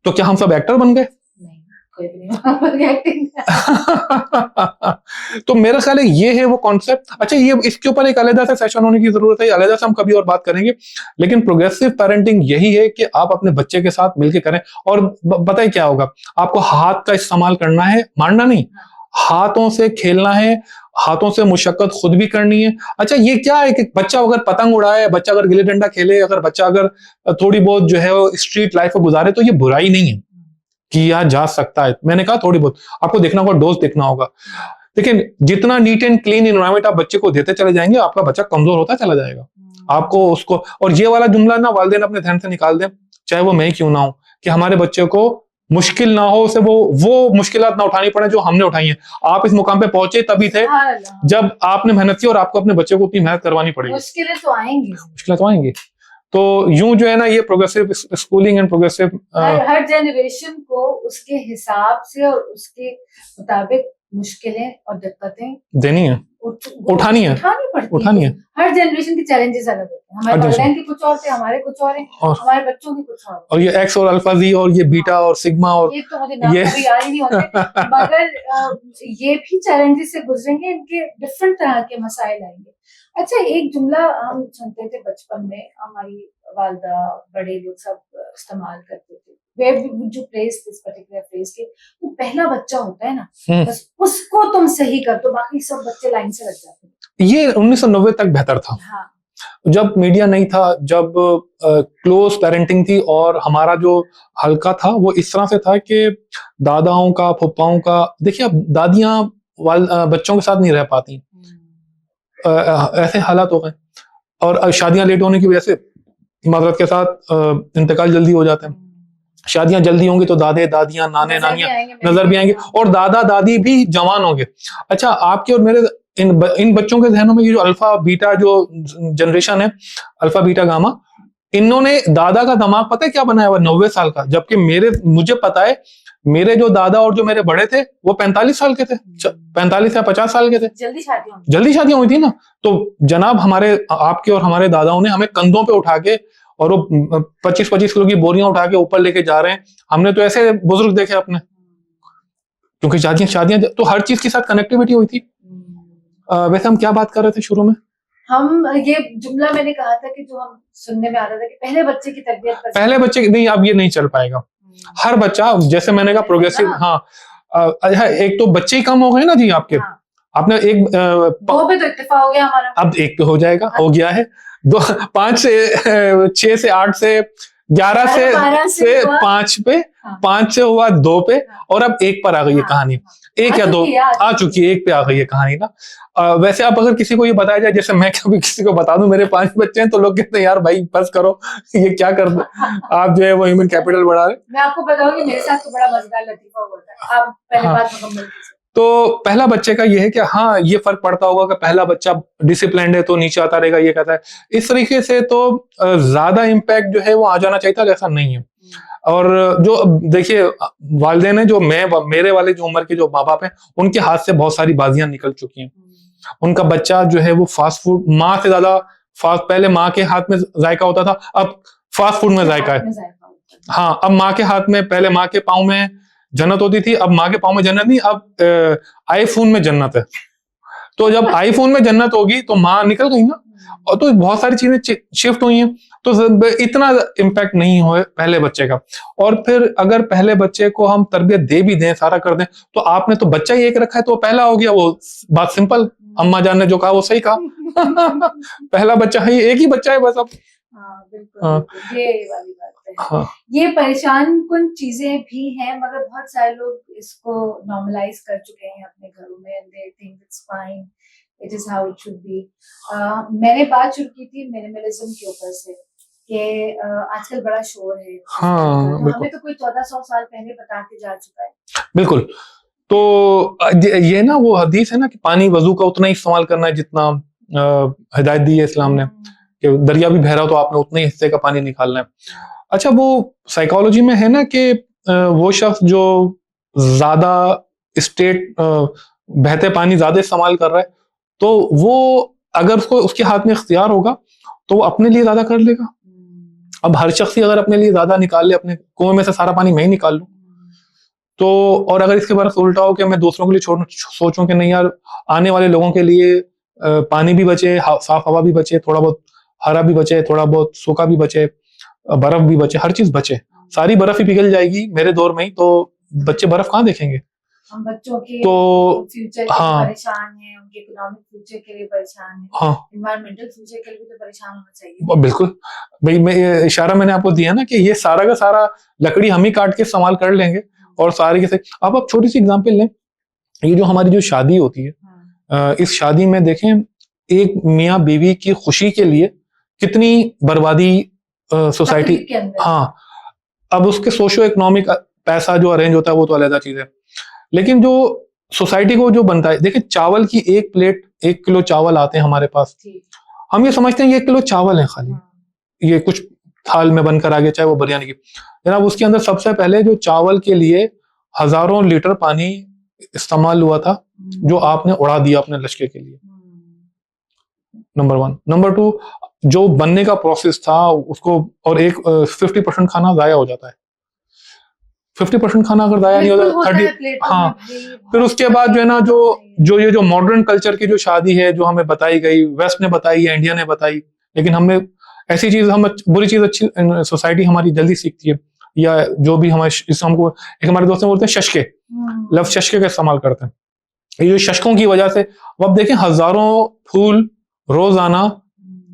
तो क्या हम सब एक्टर बन गए? कोई भी नहीं एक्टिंग तो मेरा ख्याल है ये है वो कॉन्सेप्ट। अच्छा, ये इसके ऊपर एक अलग से सेशन होने की जरूरत है, अलग से हम कभी और बात करेंगे। लेकिन प्रोग्रेसिव पेरेंटिंग यही है कि आप अपने बच्चे के साथ मिलकर करें। और बताइए क्या होगा, आपको हाथ का इस्तेमाल करना है, मारना नहीं, हाथों से खेलना है, हाथों से मुशक्कत खुद भी करनी है। अच्छा, ये क्या है कि बच्चा अगर पतंग उड़ाए, बच्चा अगर गिल्ली डंडा खेले, अगर बच्चा अगर थोड़ी बहुत जो है वो स्ट्रीट लाइफ में गुजारे, तो ये बुराई नहीं है कि यह जा सकता है। मैंने कहा थोड़ी बहुत आपको देखना होगा, डोज देखना होगा। लेकिन जितना नीट एंड क्लीन इन्वायरमेंट आप बच्चे को देते चले जाएंगे, आपका बच्चा कमजोर होता चला जाएगा। आपको उसको, और ये वाला जुमला ना वालिदैन अपने ध्यान से निकाल दें, चाहे वो मैं ही क्यों ना हूं, कि हमारे बच्चे को मुश्किल ना हो, उसे वो मुश्किलात ना उठानी पड़े जो हमने उठाई है। आप इस मुकाम पे पहुंचे तभी थे जब आपने मेहनत की, और आपको अपने बच्चे को उतनी मेहनत करवानी पड़ेगी। मुश्किलें तो आएंगी, मुश्किलें तो आएंगी। तो यूं जो है ना, ये progressive schooling and progressive her generation को उसके हिसाब से और उसके मुताबिक मुश्किलें और दिक्कतें देनी है, उठानी पड़ती है। हर जनरेशन के चैलेंजेस अलग होते हैं। हमारे वालिदैन के कुछ और थे, हमारे कुछ और हैं, हमारे बच्चों के कुछ और ये एक्स और अल्फा जी और ये बीटा और सिग्मा और ये तो मुझे नाम कभी याद ही नहीं होते मगर ये भी चैलेंजेस से गुजरेंगे, इनके डिफरेंट तरह के मसाइल आएंगे। अच्छा, एक जुमला हम सुनते थे बचपन में, हमारी वालदा बड़े लोग सब इस्तेमाल करते थे, where would you place this particular phrase के वो पहला बच्चा होता है ना, बस उसको तुम सही कर दो, बाकी सब बच्चे लाइन से लग जाते हैं। ये 1990 तक बेहतर था। हाँ। जब मीडिया नहीं था, जब क्लोज पेरेंटिंग थी, और हमारा जो हल्का था वो इस तरह से था कि दादाओं का, फुप्पाओं का, देखिए अब दादियां बच्चों के साथ नहीं रह पाती, ऐसे हालात हो गए, और शादियां लेट होने की वजह से माजरत के साथ इंतकाल जल्दी हो जाते हैं। शादियां जल्दी होंगी तो दादे दादियां, नाने नानियां नजर भी आएंगे, और दादा दादी भी जवान होंगे। अच्छा, आपके और मेरे इन बच्चों के जहनों में ये जो अल्फा बीटा जो जनरेशन है, अल्फा बीटा गामा, इन्होंने दादा का दिमाग पता है क्या बनाया हुआ, 90 साल का। जबकि मुझे पता है मेरे जो दादा और जो मेरे बड़े थे वो 45 साल के थे, 45 या 50 साल के थे। जल्दी शादियां हुई थी ना। तो जनाब हमारे, आपके और हमारे दादाओं ने हमें कंधों पे उठा के, और वो 25-25 किलो की बोरियां उठा के ऊपर लेके जा रहे हैं। हमने तो ऐसे बुजुर्ग देखे अपने, क्योंकि शादियां तो हर चीज के साथ कनेक्टिविटी हुई थी। वैसे हम क्या बात कर रहे थे शुरू में? हम ये जुमला मैंने कहा था कि जो हम सुनने में आ रहा था कि पहले बच्चे की तरबियत, पहले बच्चे नहीं, अब ये नहीं चल पाएगा। हर बच्चा, जैसे मैंने कहा प्रोग्रेसिव, हाँ एक तो बच्चे ही कम हो गए ना जी आपके। आपने एक 2 पे तो इत्तेफाक हो गया हमारा, अब 1 पे हो जाएगा, हो गया है 2, 5 से 6 से 8 से 11 से 5 पे, 5 से हुआ 2 पे, और अब 1 पर आ गई है कहानी। 1 या 2 आ चुकी है, 1 पे आ गई है कहानी ना। वैसे आप अगर किसी को ये बताया जाए, जैसे मैं कभी किसी को बता दूं मेरे 5 बच्चे हैं, तो लोग कहते हैं यार भाई बस करो, ये क्या कर दो आप, जो है वो ह्यूमन कैपिटल बढ़ा रहे। मैं आपको बताऊंगी मेरे साथ तो बड़ा मजेदार लतीफा हुआ था। आप पहले बात मुकम्मल कीजिए। तो पहला बच्चे का ये है कि हाँ, ये फर्क पड़ता होगा कि पहला बच्चा डिसिप्लिन्ड है तो नीचे आता रहेगा, ये कहता है इस तरीके से, तो ज्यादा इम्पैक्ट जो है वो आ जाना चाहिए था, ऐसा नहीं है। और जो देखिए वालिदैन है, जो मेरे वाले जो उम्र के जो माँ बाप हैं, उनके हाथ से बहुत सारी बाजियां निकल चुकी हैं। उनका बच्चा जो है वो फास्ट फूड, माँ से ज्यादा फास्ट, पहले माँ के हाथ में जायका होता था, अब फास्ट फूड में जायका है। हाँ, अब माँ के हाथ में, पहले माँ के पाँव में जन्नत होती थी, अब माँ के पाँव में जन्नत नहीं, अब आईफोन में जन्नत है। तो जब आईफोन में जन्नत होगी तो माँ निकल गई ना, और तो बहुत सारी चीजें शिफ्ट हुई हैं, तो इतना इम्पैक्ट नहीं हुआ पहले बच्चे का। और फिर अगर पहले बच्चे को हम तरबियत दे भी दें, सारा कर दें, तो आपने तो बच्चा ही एक रखा है तो पहला हो गया, वो बात सिंपल, अम्मा जान ने जो कहा वो सही कहा। पहला बच्चा है, एक ही बच्चा है बस अब। बिल्कुल, ये वाली बात है। ये परेशान कुन चीजें भी हैं, मगर बहुत सारे लोग इसको नॉर्मलाइज कर चुके हैं अपने घरों में, and they think it's fine, it is how it should be। मैंने बात शुरू की थी मिनिमलिज्म के ऊपर से, कि आजकल बड़ा शोर है। हाँ, तो हमें तो कोई 1400 साल पहले बता के जा चुका है। बिल्कुल। तो ये ना वो हदीस है ना कि पानी वजू का उतना ही इस्तेमाल करना है जितना हिदायत दी है इस्लाम ने, कि दरिया भी बह रहा हो तो आपने उतने हिस्से का पानी निकालना है। अच्छा, वो साइकोलॉजी में है ना कि वो शख्स जो ज्यादा स्टेट बहते पानी ज्यादा इस्तेमाल कर रहा है, तो वो अगर उसके हाथ में इख्तियार होगा तो वो अपने लिए ज्यादा कर लेगा। अब हर शख्स ही अगर अपने लिए ज्यादा निकाल ले, अपने कुएं में से सारा पानी मैं ही निकाल लूं, तो और अगर इसके बरस उल्टा हो कि मैं दूसरों के लिए सोचूं कि नहीं यार, आने वाले लोगों के लिए पानी भी बचे, साफ हवा भी बचे, थोड़ा बहुत हरा भी बचे, थोड़ा बहुत सूखा भी बचे, बर्फ भी बचे, हर चीज बचे, सारी बर्फ ही पिघल जाएगी मेरे दौर में ही, तो बच्चे बर्फ कहाँ देखेंगे? हम बच्चों के तो फ्यूचर के हाँ, परेशान हैं, उनके इकोनॉमिक फ्यूचर के लिए परेशान हैं, हाँ एनवायरमेंटल फ्यूचर के लिए भी तो परेशान होना चाहिए। बिल्कुल भाई, मैं ये इशारा मैंने आपको दिया ना कि ये सारा का सारा लकड़ी हम ही काट के इस्तेमाल कर लेंगे, और सारी के सारी। अब आप छोटी सी एग्जांपल लें, ये जो हमारी जो शादी होती है, इस शादी में देखें एक मियाँ बीवी की खुशी के लिए कितनी बर्बादी सोसाइटी, हाँ, अब उसके सोशो इकोनॉमिक पैसा जो अरेंज होता है वो तो अलग चीज है, लेकिन जो सोसाइटी को जो बनता है, देखिए चावल की एक प्लेट, 1 किलो चावल आते हैं हमारे पास, हम ये समझते हैं ये 1 किलो चावल है खाली, ये कुछ थाल में बनकर आ गया, चाहे वो बिरयानी की, जनाब उसके अंदर सबसे पहले जो चावल के लिए हजारों लीटर पानी इस्तेमाल हुआ था, जो आपने उड़ा दिया अपने लश्कर के लिए, नंबर 1। नंबर 2, जो बनने का प्रोसेस था उसको, और एक 50% खाना जाया हो जाता है, 50% खाना अगर जाया नहीं होता 30, हाँ, फिर उसके बाद जो है ना, ये जो मॉडर्न कल्चर की जो शादी है जो हमें बताई गई, वेस्ट ने बताई या इंडिया ने बताई, लेकिन हमने ऐसी चीज, हम बुरी चीज अच्छी सोसाइटी हमारी जल्दी सीखती है, या जो भी हमारे इस हमको एक हमारे दोस्त बोलते हैं शशके, लफ्ज शशके का इस्तेमाल करते हैं, ये जो शशकों की वजह से अब देखें हजारों फूल रोजाना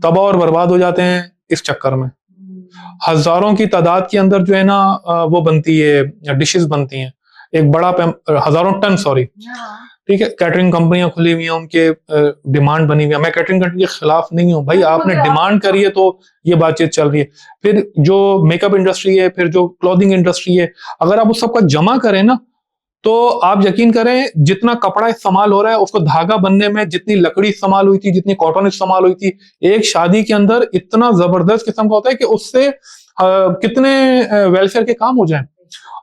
तबाह और बर्बाद हो जाते हैं इस चक्कर में, हजारों की तादाद के अंदर जो है ना वो बनती है, डिशेस बनती हैं, एक बड़ा हजारों टन, सॉरी, ठीक है, कैटरिंग कंपनियां खुली हुई हैं, उनके डिमांड बनी हुई है, मैं कैटरिंग कंपनी के खिलाफ नहीं हूँ भाई, आपने डिमांड करी है तो ये बातचीत चल रही है। फिर जो मेकअप इंडस्ट्री है, फिर जो क्लॉथिंग इंडस्ट्री है, अगर आप उस सबका जमा करें ना, तो आप यकीन करें जितना कपड़ा इस्तेमाल हो रहा है, उसको धागा बनने में जितनी लकड़ी इस्तेमाल हुई थी, जितनी कॉटन इस्तेमाल हुई थी, एक शादी के अंदर इतना जबरदस्त किस्म का होता है कि उससे कितने वेलफेयर के काम हो जाएं।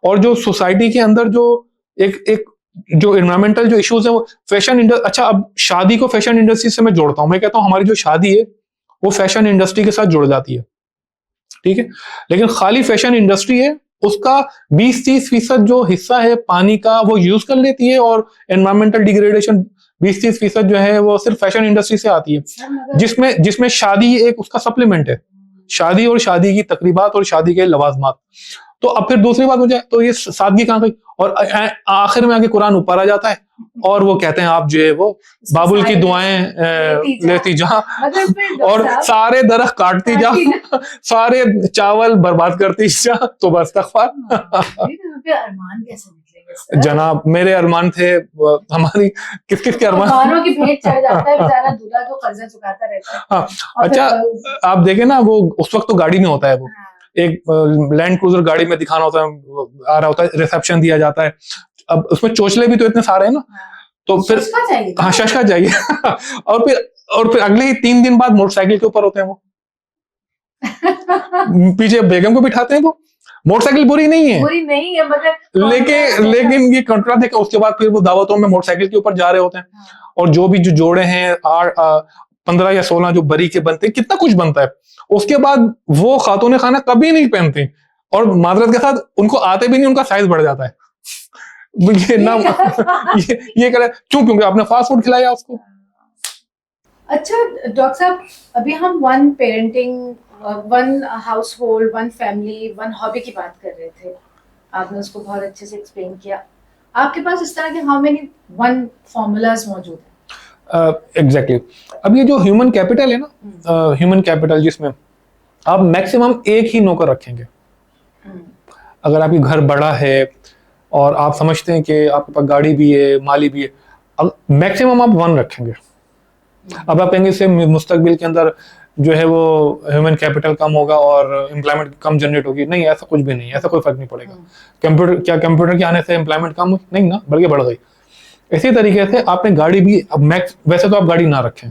और जो सोसाइटी के अंदर जो एक जो एनवायरमेंटल जो इश्यूज है, वो फैशन इंडस्ट्री, अच्छा अब शादी को फैशन इंडस्ट्री से मैं जोड़ता हूं, मैं कहता हूं हमारी जो शादी है वो फैशन इंडस्ट्री के साथ जुड़ जाती है, ठीक है, लेकिन खाली फैशन इंडस्ट्री है, उसका 20-30% जो हिस्सा है पानी का वो यूज कर लेती है, और एनवायरमेंटल डिग्रेडेशन 20-30% जो है वो सिर्फ फैशन इंडस्ट्री से आती है, जिसमें शादी एक उसका सप्लीमेंट है, शादी और शादी की तकरीबात और शादी के लवाजमात। तो अब फिर दूसरी बात हो जाए तो ये सादगी कहाँ गई, और आखिर में आके कुरान ऊपर आ जाता है और वो कहते हैं आप जो है वो बाबुल की दुआएं लेती जा, और सारे दरख्त काटती जा, सारे चावल बर्बाद करती जा, तो बस तकफार। अरमान कैसे निकलेंगे जनाब, मेरे अरमान थे, हमारी किस किस के अरमानों की भेंट चढ़ जाता है बेचारा दूल्हा, तो कर्जा चुकाता रहता है। हाँ, अच्छा आप देखें ना, वो उस वक्त तो गाड़ी में होता है, वो एक लैंड क्रूजर गाड़ी में दिखाना होता है, आ रहा होता है, रिसेप्शन दिया जाता है, अब उसमें चोचले भी तो इतने सारे हैं ना, तो फिर हाँ शशका चाहिए और फिर अगले ही 3 दिन बाद मोटरसाइकिल के ऊपर होते हैं वो पीछे बेगम को बिठाते हैं, वो मोटरसाइकिल बुरी नहीं है मतलब, लेकिन ये कंट्रास्ट है कि उसके बाद फिर वो दावतों में मोटरसाइकिल के ऊपर जा रहे होते हैं, और जो भी जो जोड़े हैं 15 या 16 जो बरी के बनते हैं, कितना कुछ बनता है, उसके बाद वो खातून खाना कभी नहीं पहनती, और मादरत के साथ उनको आते भी नहीं, उनका साइज बढ़ जाता है ये ना ये करे क्योंकि आपने फास्ट फूड खिलाया उसको। अच्छा डॉक्टर साहब, अभी हम one parenting, one house hold, one family, one hobby की बात कर रहे थे, आपने उसको बहुत अच्छे से एक्सप्लेन किया। आपके पास इस तरह के हाउ मेनी वन फॉर्मूलाज मौजूद हैं? एग्जैक्टली। अब ये जो ह्यूमन कैपिटल है ना, ह्यूमन कैपिटल, जिसमें आप मैक्सिमम एक ही नौकर रखेंगे, अगर आपकी घर बड़ा है और आप समझते हैं कि आपके पास गाड़ी भी है, माली भी है, अब मैक्सिमम आप 1 रखेंगे। अब आप कहेंगे इससे मुस्तकबिल के अंदर जो है वो ह्यूमन कैपिटल कम होगा और एम्प्लॉयमेंट कम जनरेट होगी, नहीं, ऐसा कुछ भी नहीं, ऐसा कोई फर्क नहीं पड़ेगा। कंप्यूटर के आने से एम्प्लॉयमेंट कम नहीं ना, बल्कि बढ़ गई। इसी तरीके से आपने गाड़ी भी, अब वैसे तो आप गाड़ी ना रखें,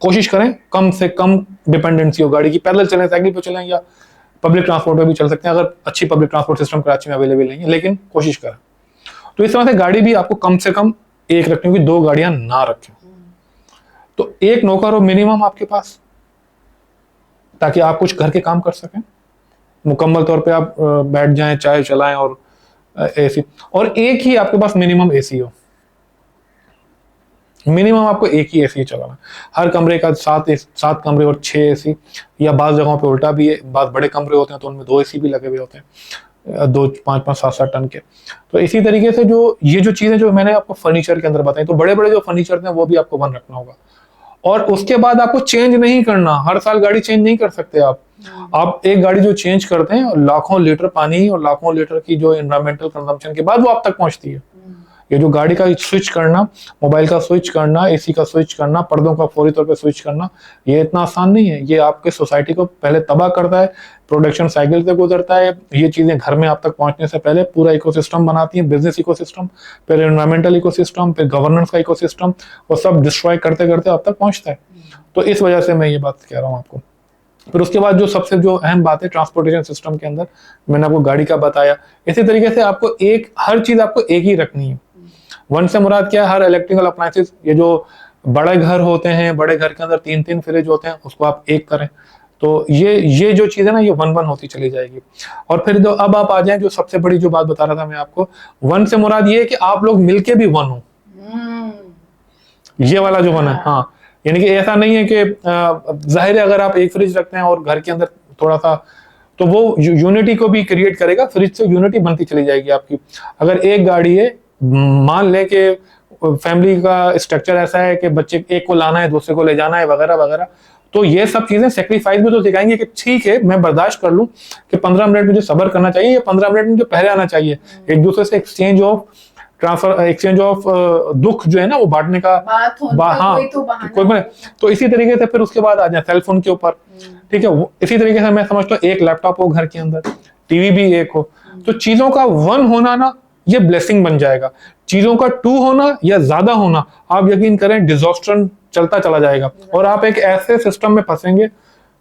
कोशिश करें कम से कम डिपेंडेंसी हो गाड़ी की, पैदल चलें, साइकिल पे चलें, या पब्लिक ट्रांसपोर्ट में भी चल सकते हैं, अगर अच्छी पब्लिक ट्रांसपोर्ट सिस्टम कराची में अवेलेबल नहीं है, लेकिन कोशिश करें। तो इस तरह से गाड़ी भी आपको कम से कम 1 रखनी होगी, 2 गाड़ियां ना रखें। तो 1 नौकर हो मिनिमम आपके पास, ताकि आप कुछ घर के काम कर सकें, मुकम्मल तौर पे आप बैठ जाएं, चाय चलाएं और एसी, और एक ही आपके पास मिनिमम एसी हो। मिनिमम आपको एक ही एसी चलाना, हर कमरे का 7 कमरे और 6 एसी, या बाज़ जगहों पे उल्टा भी है, बाज़ बड़े कमरे होते हैं तो उनमें 2 एसी भी लगे हुए होते हैं, 2 5 7 टन के। तो इसी तरीके से जो ये जो चीज़ें जो मैंने आपको फर्नीचर के अंदर बताई, तो बड़े बड़े जो फर्नीचर हैं वो भी आपको वन रखना होगा, और उसके बाद आपको चेंज नहीं करना, हर साल गाड़ी चेंज नहीं कर सकते आप एक गाड़ी जो चेंज करते हैं लाखों लीटर पानी और लाखों लीटर की जो एनवायरमेंटल कंजम्पशन के बाद वो आप तक पहुंचती है। ये जो गाड़ी का स्विच करना, मोबाइल का स्विच करना, एसी का स्विच करना, पर्दों का फौरी तौर पे स्विच करना, ये इतना आसान नहीं है। ये आपके सोसाइटी को पहले तबाह करता है, प्रोडक्शन साइकिल से गुजरता है, ये चीजें घर में आप तक पहुंचने से पहले पूरा इकोसिस्टम बनाती हैं, बिजनेस इकोसिस्टम, फिर एनवायरमेंटल इकोसिस्टम, फिर गवर्नेंस का इकोसिस्टम, और सब डिस्ट्रॉय करते करते आप तक पहुंचता है। तो इस वजह से मैं ये बात कह रहा हूँ आपको। फिर उसके बाद जो सबसे जो अहम बात है ट्रांसपोर्टेशन सिस्टम के अंदर, मैंने आपको गाड़ी का बताया, इसी तरीके से आपको हर चीज आपको एक ही रखनी है। वन से मुराद क्या है, हर इलेक्ट्रिकल अप्लायंसेस, ये जो बड़े घर होते हैं, बड़े घर के अंदर 3 फ्रिज होते हैं, उसको आप एक करें। तो ये जो चीज है ना, ये वन होती चली जाएगी। और फिर जो अब आप आ जाएं, जो सबसे बड़ी जो बात बता रहा था मैं आपको, वन से मुराद ये है कि आप लोग मिलके भी वन हो, ये वाला जो वन है। हाँ, यानी कि ऐसा नहीं है कि जाहिर है अगर आप एक फ्रिज रखते हैं और घर के अंदर थोड़ा सा, तो वो यूनिटी को भी क्रिएट करेगा, फ्रिज से यूनिटी बनती चली जाएगी आपकी। अगर एक गाड़ी है, मान लें कि फैमिली का स्ट्रक्चर ऐसा है कि बच्चे एक को लाना है, दूसरे को ले जाना है, वगैरह वगैरह, तो ये सब चीजें सेक्रीफाइस भी तो सिखाएंगे कि ठीक है मैं बर्दाश्त कर लूं कि 15 मिनट मुझे सब्र करना चाहिए, या 15 मिनट मुझे पहले आना चाहिए। एक दूसरे से एक्सचेंज ऑफ दुख जो है ना, वो बांटने का हाँ, तो इसी तरीके से फिर उसके बाद आ जाए सेलफोन के ऊपर, ठीक है। इसी तरीके से मैं समझता हूँ एक लैपटॉप हो घर के अंदर, टीवी भी एक हो, तो चीजों का वन होना ना, ये ब्लेसिंग बन जाएगा। चीजों का 2 होना या ज्यादा होना, आप यकीन करें डिजास्टर चलता चला जाएगा, और आप एक ऐसे सिस्टम में फंसेंगे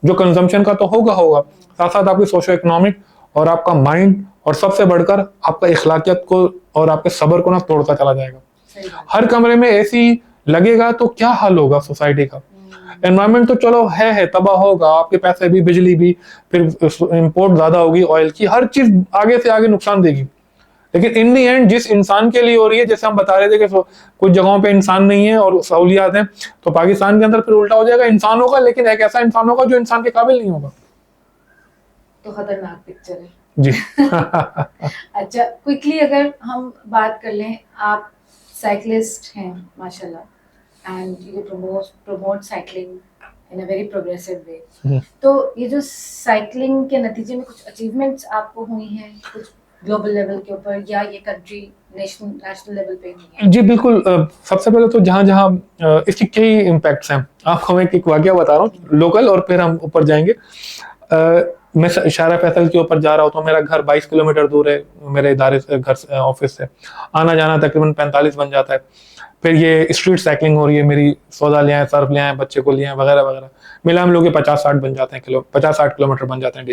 जो कंजम्पशन का तो होगा, साथ साथ आपकी सोशो इकोनॉमिक और आपका माइंड, और सबसे बढ़कर आपका इखलाकियत को और आपके सब्र को ना तोड़ता चला जाएगा। हर कमरे में एसी लगेगा तो क्या हाल होगा सोसाइटी का। एनवायरमेंट तो चलो है तबाह होगा, आपके पैसे भी, बिजली भी, फिर इंपोर्ट ज्यादा होगी ऑयल की, हर चीज आगे से आगे नुकसान देगी। लेकिन इन दी एंड जिस इंसान के लिए हो रही है, जैसे हम बता रहे थे कि कुछ जगहों पे इंसान नहीं है और सहूलियात हैं, तो पाकिस्तान के अंदर फिर उल्टा हो जाएगा, इंसान होगा लेकिन एक ऐसा इंसान होगा जो इंसान के काबिल नहीं होगा। तो खतरनाक पिक्चर है जी। अच्छा, क्विकली अगर हम बात कर लें, आप साइकिलिस्ट हैं माशाल्लाह, and you promote cycling in a very progressive way, तो ये जो साइकिलिंग के नतीजे में कुछ अचीवमेंट्स आपको हुई हैं, कुछ ग्लोबल लेवल के ऊपर, या ये कंट्री नेशनल लेवल पे हुई है? जी बिल्कुल। सबसे पहले तो जहाँ जहाँ इसके कई इम्पैक्ट्स हैं, आपको मैं एक वाकया बता रहा हूँ लोकल, और फिर हम ऊपर जाएंगे। मैं शारा फैसल के ऊपर जा रहा हूँ, तो मेरा घर 22 किलोमीटर दूर है मेरे इदारे से, घर ऑफिस से आना जाना तकरीबन 45 बन जाता है। फिर ये स्ट्रीट साइकिलिंग हो रही है मेरी, सौदा ले आए, सर्फ ले आए, बच्चे को ले आए, वगैरह वगैरह, मिला हम लोग 50-60 बन जाते हैं 50-60 किलोमीटर बन जाते हैं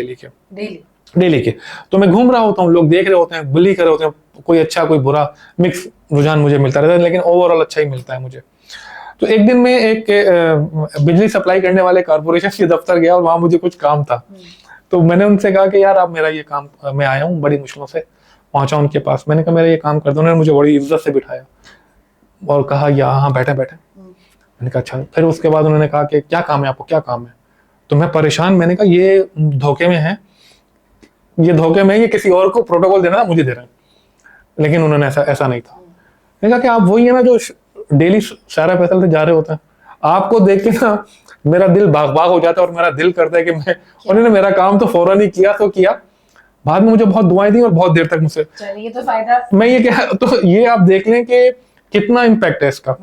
डेली के। तो मैं घूम रहा होता हूँ, लोग देख रहे होते हैं, बुली कर रहे होते हैं, कोई अच्छा कोई बुरा मिक्स रुझान मुझे मिलता रहता है, लेकिन ओवरऑल अच्छा ही मिलता है मुझे। तो एक दिन मैं एक बिजली सप्लाई करने वाले कारपोरेशन के दफ्तर गया, और वहां मुझे कुछ काम था। तो मैंने उनसे कहा कि यार आप मेरा ये काम, मैं आया हूँ बड़ी मुश्किलों से पहुंचा उनके पास, मैंने कहा मेरा ये काम कर दो। उन्होंने मुझे बड़ी इज्जत से बिठाया और कहा हाँ बैठे। मैंने कहा अच्छा। फिर उसके बाद उन्होंने कहा कि क्या काम है आपको, क्या काम है? तो मैं परेशान, मैंने कहा ये धोखे में है, ये किसी और को प्रोटोकॉल देना, मुझे दे रहे हैं। लेकिन उन्होंने ऐसा नहीं था। मैंने कहा कि आप वही है ना जो डेली शारा फैसल से जा रहे होते हैं, आपको देख के ना मेरा दिल बाग हो जाता है, और मेरा दिल करता है कि मैं, उन्होंने मेरा काम तो फौरन ही किया तो किया, बाद में मुझे बहुत दुआएं दी और बहुत देर तक मुझसे, चलिए तो फायदा, मैं ये क्या, तो ये आप देख लें कि कितना इम्पैक्ट है इसका,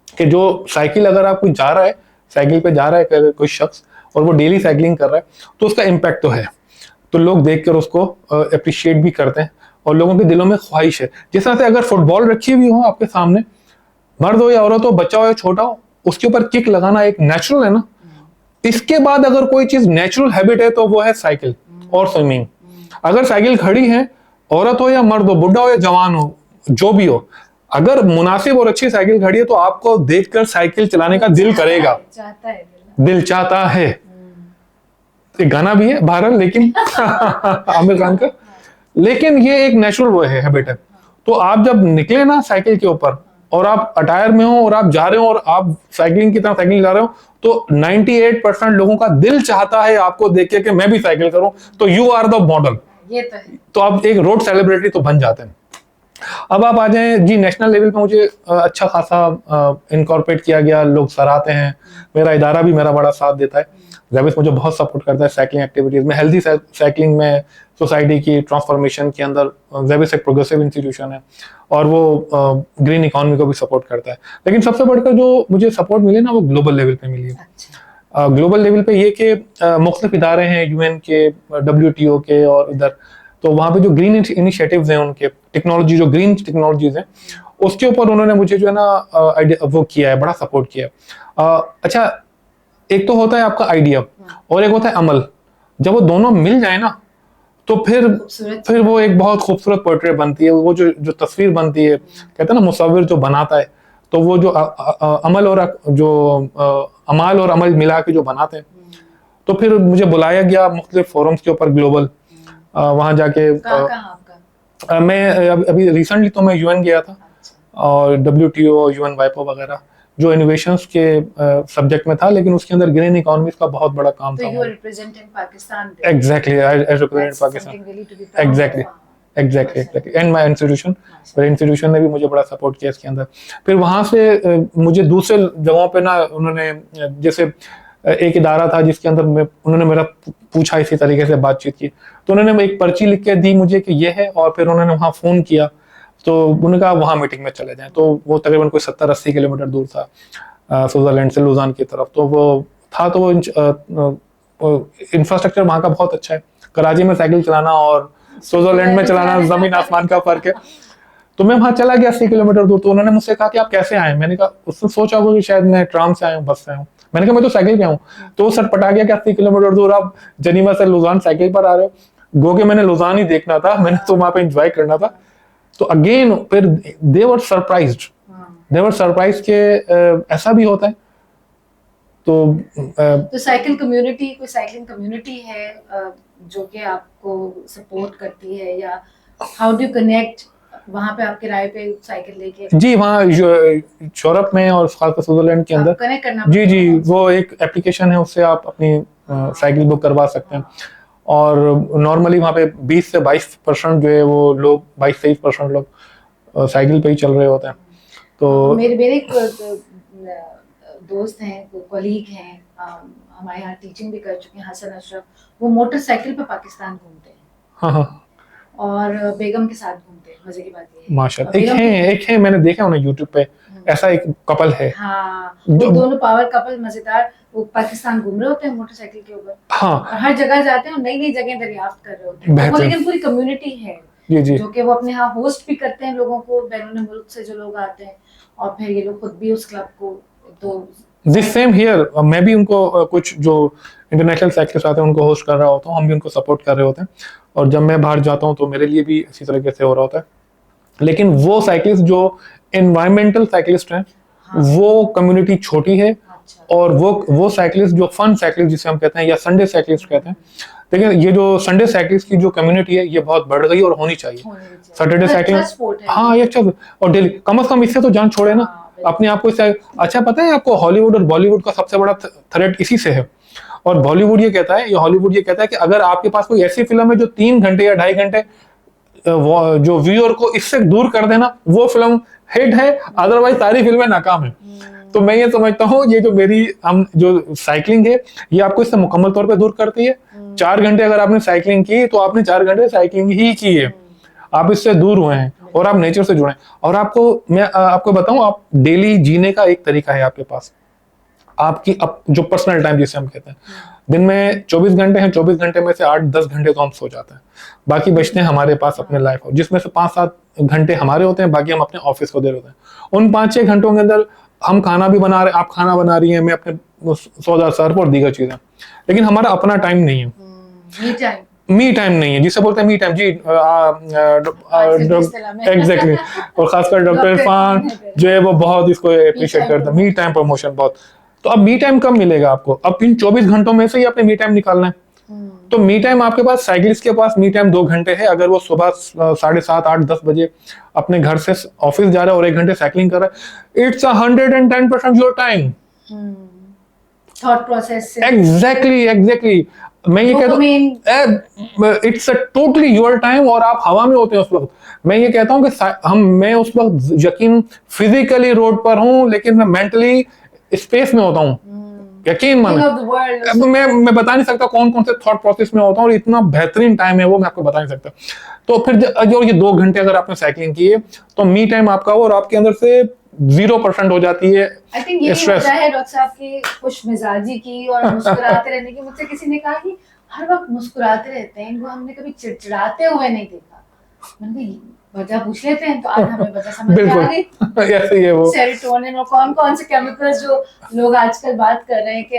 कि जो साइकिल अगर आप कोई जा रहा है, साइकिल पे जा रहा है कोई शख्स, और वो डेली साइकिलिंग कर रहा है, तो उसका इम्पैक्ट तो है, तो लोग देखकर उसको अप्रिशिएट भी करते हैं, और लोगों के दिलों में ख्वाहिश है। जिस तरह से अगर फुटबॉल रखी हुई हो आपके सामने, मर्द हो या औरत हो, बच्चा हो या छोटा हो, उसके ऊपर किक लगाना एक नेचुरल है ना। इसके बाद अगर कोई चीज नेचुरल हैबिट है तो वो है साइकिल और स्विमिंग। अगर साइकिल खड़ी है, औरत हो या मर्द हो, बुढ़ा हो या जवान हो, जो भी हो, अगर मुनासिब और अच्छी साइकिल खड़ी है तो आपको देखकर साइकिल चलाने का दिल करेगा, दिल चाहता है। एक गाना भी है भारत, लेकिन आमिर खान का, लेकिन ये एक नेचुरल वो है, हैबिट है। तो आप जब निकले ना साइकिल के ऊपर और आप अटायर में हो और आप जा रहे हो और आप साइकिलिंग की तरह साइकिलिंग जा रहे हो, तो 98% लोगों का दिल चाहता है आपको देख के कि मैं भी साइकिल करूं, तो यू आर द मॉडल। ये तो है। तो आप एक रोड सेलिब्रिटी तो बन जाते हैं। अब आप आ जाएं जी नेशनल लेवल पे, मुझे अच्छा खासा इनकॉर्पोरेट किया गया, लोग सराहते हैं, मेरा इदारा भी मेरा बड़ा साथ देता है। जेबिस मुझे बहुत सपोर्ट करता है साइकिलिंग एक्टिविटीज में, हेल्दी साइकिलिंग में, सोसाइटी की ट्रांसफॉर्मेशन के अंदर। जेबिस एक प्रोग्रेसिव इंस्टीट्यूशन है और वो ग्रीन इकोनॉमी को भी सपोर्ट करता है। लेकिन सबसे बढ़कर जो मुझे सपोर्ट मिली ना, वो ग्लोबल लेवल पे मिली है। अच्छा। ग्लोबल लेवल पे ये कि मुख्तलिफ इदारे हैं, यूएन के, WTO के, और इधर तो वहाँ पे जो ग्रीन इनिशिएटिव्स हैं उनके, टेक्नोलॉजी जो ग्रीन टेक्नोलॉजीज हैं, उसके ऊपर उन्होंने मुझे जो है ना वो किया है, बड़ा सपोर्ट किया है। अच्छा, एक तो होता है आपका आइडिया और एक होता है अमल। जब वो दोनों मिल जाए ना, तो फिर वो एक बहुत खूबसूरत पोर्ट्रेट बनती है। वो जो तस्वीर बनती है, कहते हैं ना मुसव्विर जो बनाता है, तो वो जो अमल और जो अमाल और अमल मिला के जो बनाते हैं। तो फिर मुझे बुलाया गया मुख्तलिफ फोरम्स के ऊपर ग्लोबल, वहां जाके मैं अभी रिसेंटली तो मैं यूएन गया था। अच्छा। और WTO, यूएन वाइपो वगैरह जो इनोवेशंस के सब्जेक्ट में था, लेकिन उसके अंदर ग्रीन इकोनॉमीज का बहुत बड़ा काम था। You are representing Pakistan. Exactly, I represent Pakistan. Exactly and my institution, मेरे इंस्टीट्यूशन ने भी मुझे बड़ा सपोर्ट किया इसके अंदर। फिर वहां से मुझे दूसरे जगहों पे ना, उन्होंने जैसे एक इदारा था जिसके अंदर उन्होंने मेरा पूछा, इसी तरीके से बातचीत की, तो उन्होंने एक पर्ची लिख के दी मुझे कि ये है, और फिर उन्होंने वहाँ फोन किया, तो उन्होंने कहा वहाँ मीटिंग में चले जाएं। तो वो तकरीबन कोई 70-80 किलोमीटर दूर था, स्विट्जरलैंड से, लुजान की तरफ। तो वो था, तो वो इंफ्रास्ट्रक्चर वहाँ का बहुत अच्छा है। कराची में साइकिल चलाना और स्विट्जरलैंड में चलाना जमीन आसमान का फर्क है। तो मैं वहाँ चला गया 80 किलोमीटर दूर। तो उन्होंने मुझसे कहा कि आप कैसे आए? मैंने कहा, उसने सोचा होगा कि शायद मैं ट्राम से आया हूँ, बस से आया हूँ। मैंने कहा मैं तो साइकिल पे हूँ। तो वो सटपटा गया कि 80 किलोमीटर दूर आप जनीवा से लुजान साइकिल पर आ रहे हो। गो के मैंने लुजान ही देखना था, मैंने तो वहां पे एंजॉय करना था। तो अगेन फिर दे वर सरप्राइज्ड के ऐसा भी होता है। तो साइकिल कम्युनिटी, कोई साइकिलिंग कम्युनिटी है जो कि आपको सपोर्ट करती है, या हाउ डू यू कनेक्ट वहां पे, आप किराए पे साइकिल लेके? जी, वहाँ यूरोप में और खासकर स्विट्जरलैंड के अंदर कनेक्ट करना जी वो एक एप्लीकेशन है, उससे आप अपनी साइकिल बुक करवा सकते हैं। और नॉर्मली वहाँ पे 20 से 22% जो है वो लोग, 22-23% लोग साइकिल पे ही चल रहे होते हैं। तो मेरे दोस्त हैं, कॉलीग हैं, हमारे यहाँ टीचिंग भी कर चुके हैं, हसन अशरफ, वो मोटरसाइकिल पे पाकिस्तान घूमते हैं। हाँ, और बेगम के साथ घूमते हैं। मजे की बात ये है, माशाल्लाह। एक है मैंने देखा उन्हें यूट्यूब पे, ऐसा एक कपल है। हाँ, वो दोनों पावर कपल मजेदार, वो पाकिस्तान घूम रहे होते हैं मोटरसाइकिल के ऊपर। हाँ, और हर जगह जाते हैं और नई नई जगह दरियाफ्त कर रहे होते हैं। वो लेकिन पूरी कम्युनिटी है जो कि वो अपने यहाँ होस्ट भी करते हैं लोगों को, बैरून मुल्क से जो लोग आते हैं, और फिर ये लोग खुद भी उस क्लब को। तो दिस सेम हियर, मैं भी उनको कुछ जो इंटरनेशनल साइकिलिस्ट आते हैं उनको होस्ट कर रहा होता हूँ, हम भी उनको सपोर्ट कर रहे होते हैं। और जब मैं बाहर जाता हूँ तो मेरे लिए भी इसी तरीके से हो रहा होता है। लेकिन वो साइकिलिस्ट जो एनवायरमेंटल साइकिलिस्ट हैं, वो कम्युनिटी छोटी है। और वो साइकिलिस्ट जो फन साइकिलिस्ट जिसे हम कहते हैं, या संडे साइकिलिस्ट कहते हैं, लेकिन ये जो संडे साइकिलिस्ट की जो कम्युनिटी है, ये बहुत बढ़ गई और होनी चाहिए। सैटरडे साइकिलिंग, हाँ ये अच्छा, और डेली कम से कम इससे तो जान छोड़े ना अपने आप को। अच्छा, पता है आपको हॉलीवुड और बॉलीवुड का सबसे बड़ा थ्रेट इसी से है। और बॉलीवुड ये कहता है, हॉलीवुड ये कहता है कि अगर आपके पास कोई ऐसी फिल्म है जो 3 घंटे या 2.5 घंटे जो व्यूअर को इससे दूर कर देना, वो फिल्म हिट है, अदरवाइज सारी फिल्में नाकाम है। तो मैं ये समझता हूँ, ये जो हम जो साइकिलिंग है, ये आपको इससे मुकम्मल तौर पे दूर करती है। 4 घंटे अगर आपने साइकिलिंग की, तो आपने 4 घंटे साइकिलिंग ही की है, आप इससे दूर हुए हैं और आप नेचर से जुड़े। और मैं आपको बताऊं, आप डेली जीने का एक तरीका है आपके पास, आपकी जो पर्सनल टाइम जिसे हम कहते हैं। दिन में 24 घंटे हैं, 24 घंटे में से 8-10 घंटे तो हम सो जाते हैं, बाकी बचते हैं हमारे पास अपने लाइफ, और जिसमें से 5-7 घंटे हमारे होते हैं, बाकी हम अपने ऑफिस को दे रहे होते हैं। उन 5-6 घंटों के अंदर हम खाना भी बना रहे, आप खाना बना रही हैं, मैं अपने सौदा सर्फ और दीगर चीजें, लेकिन हमारा अपना टाइम नहीं है, मी टाइम नहीं है, जिसे बोलते हैं मी टाइम जी। एग्जैक्टली, और खासकर डॉक्टर इरफान जो है वो बहुत इसको अप्रिशिएट करता है, मी टाइम प्रमोशन बहुत। तो अब मी टाइम कब मिलेगा आपको? अब इन 24 घंटों में से ही अपने मी टाइम निकालना है। तो मी टाइम आपके पास, साइकिलिस्ट के पास मी टाइम 2 घंटे है। अगर वो सुबह 7:30, 8, 10 बजे अपने घर से ऑफिस जा रहा है और 1 घंटे साइकिलिंग कर रहा है, it's 110% your time. Thought process से एग्जैक्टली मैं ये कहता हूँ it's a totally your time, और आप हवा में होते हैं उस वक्त। मैं ये कहता हूँ कि मैं उस वक्त यकीन फिजिकली रोड पर हूँ, लेकिन मैं मेंटली स्पेस में होता हूँ। यकीन माने मैं बता नहीं सकता कौन कौन से थॉट प्रोसेस में होता हूँ, और इतना बेहतरीन टाइम है वो, मैं आपको बता नहीं सकता। तो फिर जो ये 2 घंटे अगर आपने साइकिलिंग की है, तो मी टाइम आपका और आपके अंदर से 0% हो जाती है। आई थिंक यही वजह है डॉक्टर साहब की खुश मिजाजी की और मुस्कुराते रहने की। मुझसे किसी ने कहा कि हर वक्त मुस्कुराते रहते हैं, इनको हमने कभी चिड़चिड़ाते हुए नहीं देखा। मैंने कहा वजह पूछ लेते हैं, तो आज हमें वजह समझ में आ गई। ऐसे ही है वो सेरोटोनिन और कौन-कौन से केमिकल्स जो लोग आजकल बात कर रहे हैं कि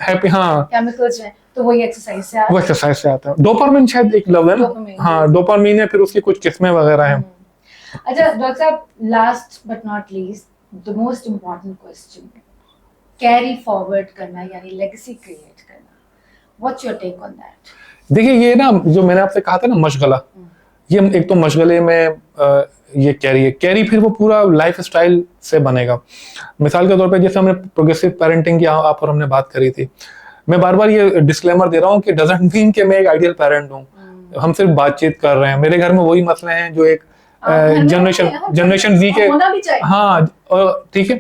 हैप्पी हाँ केमिकल्स हैं, तो वही एक्सरसाइज से आता है। वो एक्सरसाइज से आता है। डोपामाइन शायद एक लव है ना, हाँ डोपामाइन है, फिर उसकी कुछ किस्में वगैरह हैं। अच्छा डॉक्टर साहब, last but not least, the most important question, carry forward करना यानी लेगेसी क्रिएट करना, what's your take on that? देखिए ये ना, जो मैंने आपसे कहा था ना मशगला, ये एक तो मशगले में ये कैरी फिर वो पूरा लाइफ स्टाइल से बनेगा। मिसाल के तौर पे जैसे हमने प्रोग्रेसिव पेरेंटिंग की आप और हमने बात करी थी, मैं बार बार ये डिस्क्लेमर दे रहा हूँ कि डजंट मीन कि मैं एक आइडियल पेरेंट हूँ। हम सिर्फ बातचीत कर रहे हैं। मेरे घर में वही मसले हैं जो एक जनरेशन जी के, हाँ ठीक है।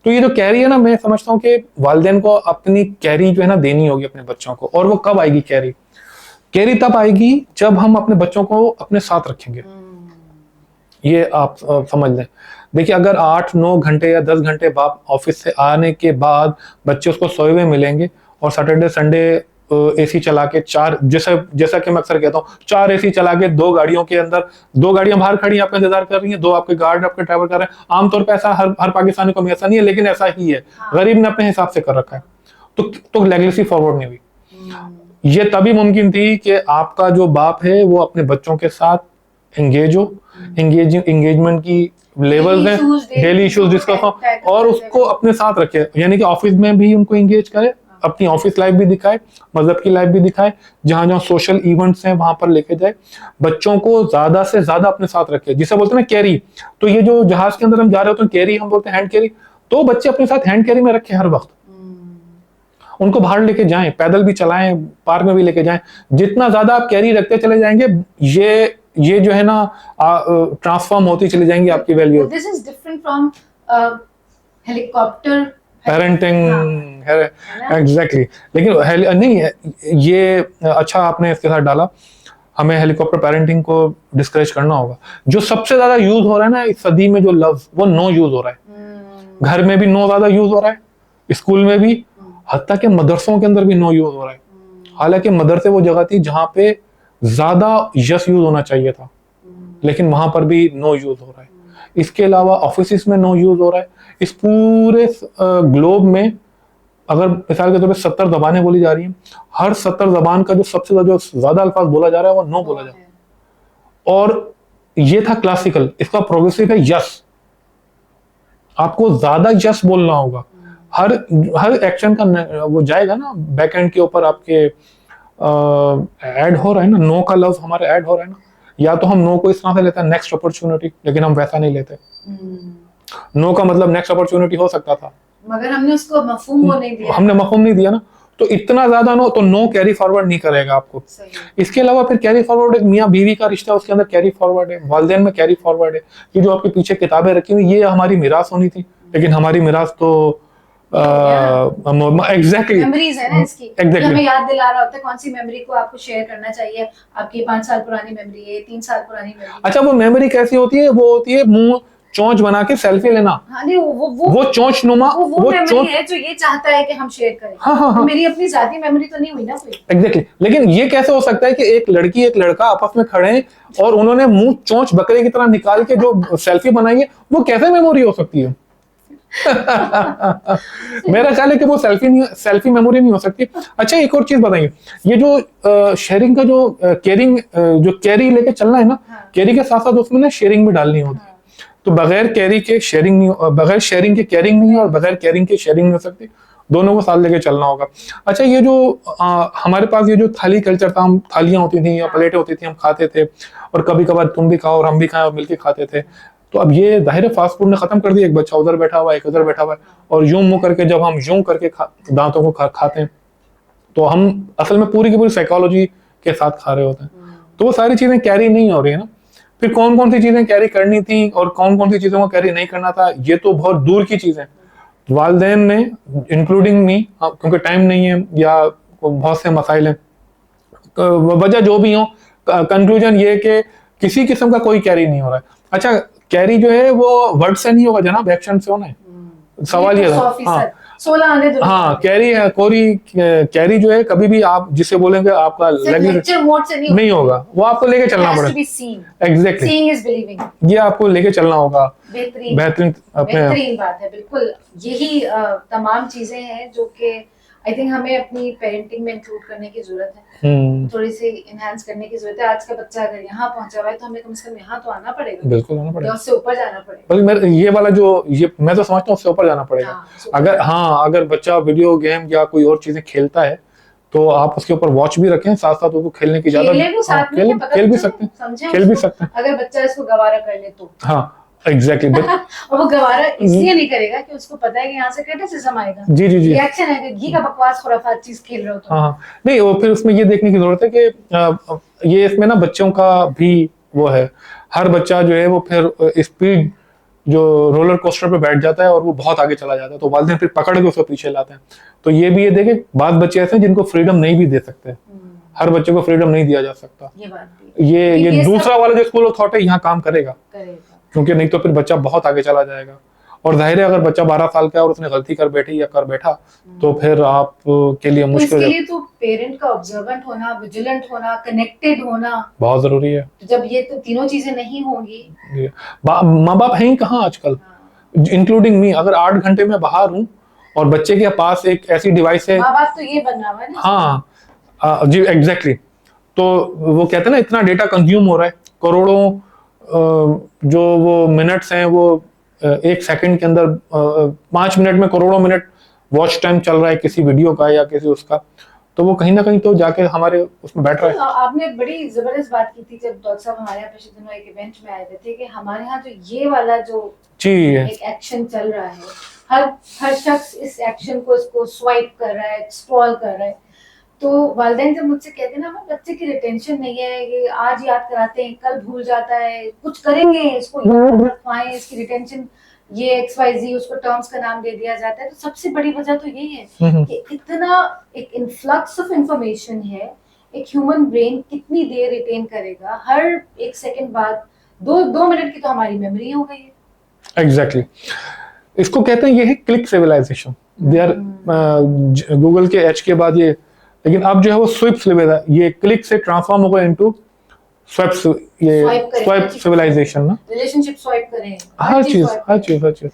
तो ये जो कैरी है ना, मैं समझता हूँ कि वालिदैन को अपनी कैरी जो है ना देनी होगी अपने बच्चों को। और वो कब आएगी कैरी तब आएगी जब हम अपने बच्चों को अपने साथ रखेंगे। ये आप समझ लें। देखिए अगर 8-9 घंटे या 10 घंटे बाप ऑफिस से आने के बाद बच्चे उसको सोए हुए मिलेंगे, और सैटरडे संडे एसी चला के जैसा कि मैं अक्सर कहता हूँ, 4 एसी चला के 2 गाड़ियों के अंदर, 2 गाड़ियां बाहर खड़ी आपका इंतजार कर रही हैं, 2 आपके गार्ड आपके ड्राइवर कर रहे हैं। आमतौर पर ऐसा हर पाकिस्तानी को ऐसा नहीं है, लेकिन ऐसा ही है। गरीब ने अपने हिसाब से कर रखा है। तो लेगेसी फॉरवर्ड नहीं हुई। ये तभी मुमकिन थी कि आपका जो बाप है वो अपने बच्चों के साथ एंगेज हो, एंगेजमेंट की लेवल्स हैं, डेली इश्यूज डिस्कस हो, और उसको अपने साथ रखे। यानी कि ऑफिस में भी उनको एंगेज करे, अपनी ऑफिस लाइफ भी दिखाए, मजहब की लाइफ भी दिखाए, जहां जहां सोशल इवेंट्स हैं वहां पर लेके जाए। बच्चों को ज्यादा से ज्यादा अपने साथ रखे, जिसे बोलते हैं ना कैरी। तो ये जो जहाज के अंदर हम जा रहे होते हैं कैरी, हम बोलते हैं हैंड कैरी, तो बच्चे अपने साथ हैंड कैरी में रखे हर वक्त। उनको बाहर लेके जाएं, पैदल भी चलाएं, पार्क में भी लेके जाएं। जितना ज्यादा आप कैरी रखते चले जाएंगे, ये जो है ना ट्रांसफॉर्म होती चली जाएंगी आपकी value. This is different from helicopter parenting. Exactly. लेकिन नहीं, ये अच्छा आपने इसके साथ डाला। हमें हेलीकॉप्टर पेरेंटिंग को डिस्करेज करना होगा। जो सबसे ज्यादा यूज हो रहा है ना इस सदी में, जो लव, वो नो यूज हो रहा है। घर में भी नो ज्यादा यूज हो रहा है, स्कूल में भी, हत्ता के मदरसों के अंदर भी नो यूज हो रहा है। हालांकि मदरसे वो जगह थी जहां पे ज्यादा यस यूज होना चाहिए था, लेकिन वहां पर भी नो यूज हो रहा है। इसके अलावा ऑफिस में नो यूज हो रहा है। इस पूरे ग्लोब में अगर मिसाल के तौर पे 70 जबानें बोली जा रही हैं, हर 70 जबान का जो सबसे ज्यादा अल्फाज बोला जा रहा है वो नो बोला जा रहा है। और ये था क्लासिकल, इसका प्रोग्रेसिव है यस। आपको ज्यादा यस बोलना होगा। हर एक्शन का वो जाएगा ना बैक एंड के ऊपर, आपके ऐड हो रहा है ना, नो का लफ्ज हमारा ऐड हो रहा है ना। या तो हम नो को इस तरह से लेते हैं नेक्स्ट अपॉर्चुनिटी, लेकिन हम वैसा नहीं लेते। नो का मतलब नेक्स्ट अपॉर्चुनिटी हो सकता था, मगर हमने उसको मफहूम नहीं दिया। हमने मफहूम नहीं दिया ना, तो इतना ज्यादा नो, तो नो कैरी फॉरवर्ड नहीं करेगा आपको। इसके अलावा फिर कैरी फॉरवर्ड एक मियाँ बीवी का रिश्ता, उसके अंदर कैरी फॉरवर्ड है, वालिदैन में कैरी फॉरवर्ड है। ये जो आपके पीछे किताबें रखी हुई, ये हमारी मिरास होनी थी, लेकिन हमारी मिरास तो एग्जैक्टली मेमोरीज है ना इसकी। हमें याद दिला रहा होता है कौन सी मेमोरी को आपको शेयर करना चाहिए। आपकी 5 साल पुरानी मेमोरी है, 3 साल पुरानी मेमोरी। अच्छा, वो मेमोरी कैसी होती है? वो होती है मुंह चोंच बना के सेल्फी लेना। हाँ, नहीं, वो चोंच नुमा, वो मेमोरी है जो ये चाहता है कि हम शेयर करें। हाँ। तो मेरी अपनी जाती मेमोरी तो नहीं हुई ना कोई। एग्जैक्टली। लेकिन ये कैसे हो सकता है कि एक लड़की एक लड़का आपस में खड़े हैं और उन्होंने मुंह चोंच बकरे की तरह निकाल के जो सेल्फी बनाई है, वो कैसे मेमोरी हो सकती है? मेरा ख्याल है कि वो सेल्फी मेमोरी नहीं हो सकती। अच्छा, एक और चीज बताइए, ये जो शेयरिंग का जो कैरी लेके चलना है ना, कैरी के साथ साथ उसमें ना शेयरिंग भी डालनी होती है। तो बगैर कैरी के शेयरिंग नहीं, बगैर शेयरिंग के कैरिंग नहीं, और बगैर कैरिंग के शेयरिंग नहीं हो सकती। दोनों को साथ लेके चलना होगा। अच्छा, ये जो हमारे पास ये जो थाली कल्चर था, हम थालियां होती थी या प्लेटें होती थी, हम खाते थे, और कभी कभार तुम भी खाओ और हम भी खाएं और मिलके खाते थे। तो अब ये जाहिर है फास्ट फूड ने खत्म कर दिया, एक बच्चा उधर बैठा हुआ है, एक उधर बैठा हुआ है, और यूं मुंह करके जब हम यूं करके दांतों को खाते हैं, तो हम असल में पूरी की पूरी साइकोलॉजी के साथ खा रहे होते हैं। तो वो सारी चीजें कैरी नहीं हो रही है ना। फिर कौन कौन सी चीजें कैरी करनी थी और कौन कौन सी चीजों को कैरी नहीं करना था, ये तो बहुत दूर की चीज है। वालदेन ने, इंक्लूडिंग मी, क्योंकि टाइम नहीं है या बहुत से मसाइल हैं, वजह जो भी हो, कंक्लूजन ये कि किसी किस्म का कोई कैरी नहीं हो रहा है। अच्छा, कैरी जो है वो वर्ड से नहीं होगा जनाब, एक्शन से होना है। सवाल ये था। हाँ 16 आने दो। हाँ, कैरी है, कैरी जो है कभी भी आप जिसे बोलेंगे आपका लेक्चर मोड से नहीं होगा, वो आपको लेके चलना पड़ेगा। एग्जैक्टली, सीइंग इज बिलीविंग, ये आपको लेके चलना होगा। बेहतरीन अपने बेहतरीन बात है, बिल्कुल यही तमाम चीजें हैं जो कि आई थिंक हमें अपनी पेरेंटिंग में इंक्लूड करने की जरूरत है, थोड़ी सी इनहांस करने की जरूरत है। आज का बच्चा अगर यहाँ पहुंचा हुआ है तो हमें कम से कम यहाँ तो आना पड़ेगा, बिल्कुल आना पड़ेगा, उससे ऊपर जाना पड़ेगा। बल्कि मैं ये वाला जो ये मैं तो समझता हूँ उससे ऊपर जाना पड़ेगा। अगर बच्चा वीडियो गेम या कोई और चीजें खेलता है तो आप उसके ऊपर वॉच भी रखें, साथ साथ उसको खेलने की इजाजत, खेल भी सकते हैं। अगर बच्चा इसको गवारा कर ले तो हाँ एग्जैक्टली और वो गवारा इसलिए नहीं करेगा कि उसको पता है कि यहाँ से क्रिटिसिज्म आएगा, जी जी जी, रिएक्शन आएगा, घी का बकवास खुराफात चीज खेल रहे हो तो। हाँ नहीं, वो फिर उसमें ये देखने की जरूरत है कि ये इसमें ना बच्चों का भी वो है, हर बच्चा जो है वो फिर स्पीड जो रोलर कोस्टर पे बैठ जाता है और वो बहुत आगे चला जाता है, तो वालिदैन फिर पकड़ के उसको पीछे लाते हैं। तो ये भी ये देखे, बाद बच्चे ऐसे हैं जिनको फ्रीडम नहीं भी दे सकते, हर बच्चे को फ्रीडम नहीं दिया जा सकता। ये दूसरा वाला जो स्कूल ऑफ थॉट है यहाँ काम करेगा, क्योंकि नहीं तो फिर बच्चा बहुत आगे चला जाएगा। और जाहिर है अगर बच्चा 12 साल का है और उसने गलती कर बैठी या कर बैठा तो फिर आप के लिए मुश्किल है। तो पेरेंट का ऑब्जर्वेंट होना, विजिलेंट होना, कनेक्टेड होना बहुत जरूरी है। तो जब ये तो तीनों चीजें नहीं होंगी, माँ बाप हैं ही कहाँ आजकल, इंक्लूडिंग मी। अगर 8 घंटे में बाहर हूँ और बच्चे के पास एक ऐसी डिवाइस है, माँ बाप तो ये बनना है ना। हाँ जी एग्जैक्टली। तो वो कहते हैं ना इतना डेटा कंज्यूम हो रहा है, करोड़ों जो वो मिनट्स हैं, वो 1 सेकंड के अंदर 5 मिनट में करोड़ों मिनट वॉच टाइम चल रहा है किसी वीडियो का या किसी उसका, तो वो कहीं ना कहीं तो जाके हमारे उसमें बैठ रहा है। आपने बड़ी जबरदस्त बात की थी जब डॉक्टर साहब हमारे यहाँ पिछले दिनों एक इवेंट में आए थे कि हमारे यहाँ जो ये वाला जो एक एक्शन चल रहा है, हर शख्स इस एक्शन को इसको स्वाइप कर रहा है, स्क्रॉल कर रहा है। तो वालिदैन जब मुझसे कहते हैं ना वो बच्चे की रिटेंशन नहीं है, कि आज याद कराते हैं कल भूल जाता है, कुछ करेंगे इसको याद रखवाएं, इसकी रिटेंशन ये XYZ उसको टर्म्स का नाम दे दिया जाता है। तो सबसे बड़ी वजह तो यही है कि इतना एक इन्फ्लक्स ऑफ इंफॉर्मेशन है, एक ह्यूमन ब्रेन कितनी देर रिटेन करेगा, हर 1 सेकंड बाद 2 मिनट की तो हमारी मेमोरी हो गई है। एग्जैक्टली इसको कहते हैं, ये है click civilization. They are Google के एच के बाद ये, लेकिन अब जो है वो स्विप सिविलाइजेशन, ये क्लिक से ट्रांसफॉर्म होगा इनटू स्वाइप, ये स्वाइप सिविलाइजेशन ना, रिलेशनशिप स्वाइप करें, हर चीज।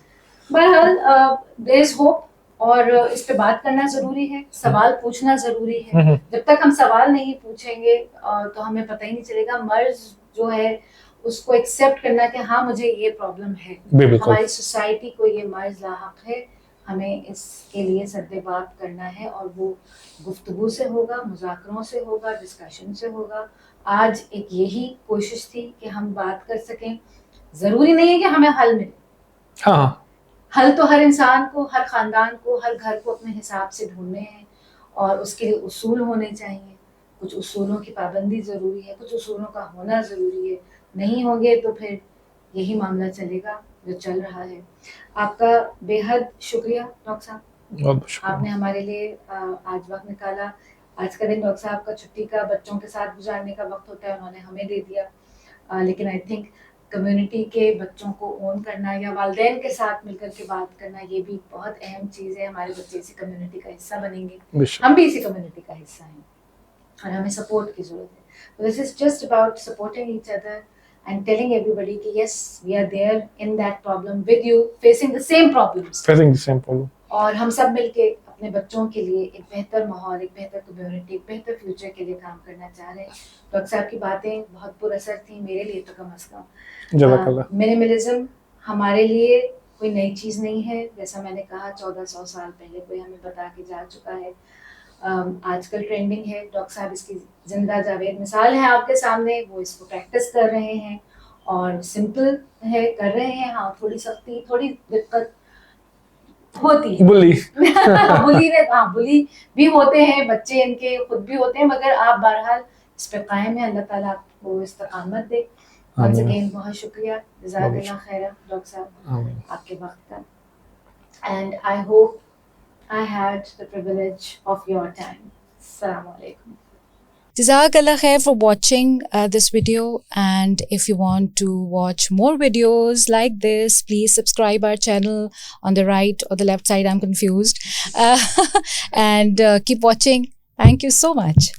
बहरहाल देयर इज होप, और इस पे बात करना जरूरी है, सवाल पूछना जरूरी है। जब तक हम सवाल नहीं पूछेंगे तो हमें पता ही नहीं चलेगा। मर्ज जो है उसको एक्सेप्ट करना कि हाँ मुझे ये प्रॉब्लम है, हमारी सोसाइटी को ये मर्ज लाहक है, हमें इसके लिए सद्देबात करना है, और वो गुफ्तगू से होगा, मुज़ाकरों से होगा, डिस्कशन से होगा। आज एक यही कोशिश थी कि हम बात कर सकें। जरूरी नहीं है कि हमें हल मिले, हाँ हल तो हर इंसान को, हर खानदान को, हर घर को अपने हिसाब से ढूंढने हैं, और उसके लिए उसूल होने चाहिए। कुछ उसूलों की पाबंदी जरूरी है, कुछ उसूलों का होना जरूरी है। नहीं होंगे तो फिर यही मामला चलेगा जो चल रहा है। आपका बेहद शुक्रिया डॉक्टर साहब, आपने हमारे लिए आज वक्त निकाला। आज का दिन डॉक्टर साहब का छुट्टी का, बच्चों के साथ गुजारने का वक्त होता है, उन्होंने हमें दे दिया। लेकिन आई थिंक कम्युनिटी के बच्चों को ओन करना या वालिदैन के साथ मिलकर के बात करना, ये भी बहुत अहम चीज़ है। हमारे बच्चे इसी कम्युनिटी का हिस्सा बनेंगे, हम भी इसी कम्युनिटी का हिस्सा हैं, और हमें सपोर्ट की जरूरत है। This is just about supporting each other and telling everybody कि yes we are there in that problem with you, facing the same problem, और हम सब मिलके अपने बच्चों के लिए एक बेहतर माहौल, एक बेहतर कम्युनिटी, एक बेहतर फ्यूचर के लिए काम करना चाह रहे हैं। डॉक्टर साहब की बातें बहुत पुरअसर थी, मेरे लिए तो कम अज कम। मिनिमलिज्म हमारे लिए कोई नई चीज़ नहीं है। जैसा मैंने कहा 1400 साल पहले कोई हमें बता के जा चुका है। आजकल ट्रेंडिंग है, डॉक्टर साहब इसकी जिंदा जावेद मिसाल है आपके सामने, वो इसको प्रैक्टिस कर रहे हैं और सिंपल है, कर रहे हैं। हाँ, थोड़ी सख्ती, थोड़ी दिक्कत होती है। बुली बुली भी होते हैं, बच्चे इनके खुद भी होते हैं, मगर आप बहरहाल इस पे कायम है। अल्लाह ताला आपको इस्तिकामत दे। वंस अगेन बहुत शुक्रिया, जज़ाकल्लाह खैरा डॉक्टर साहब आपके वक्त का। And I hope I had the privilege of your time. Assalamu alaikum. Jazakallah khair for watching this video, and if you want to watch more videos like this, please subscribe our channel on the right or the left side, I'm confused, and keep watching. Thank you so much.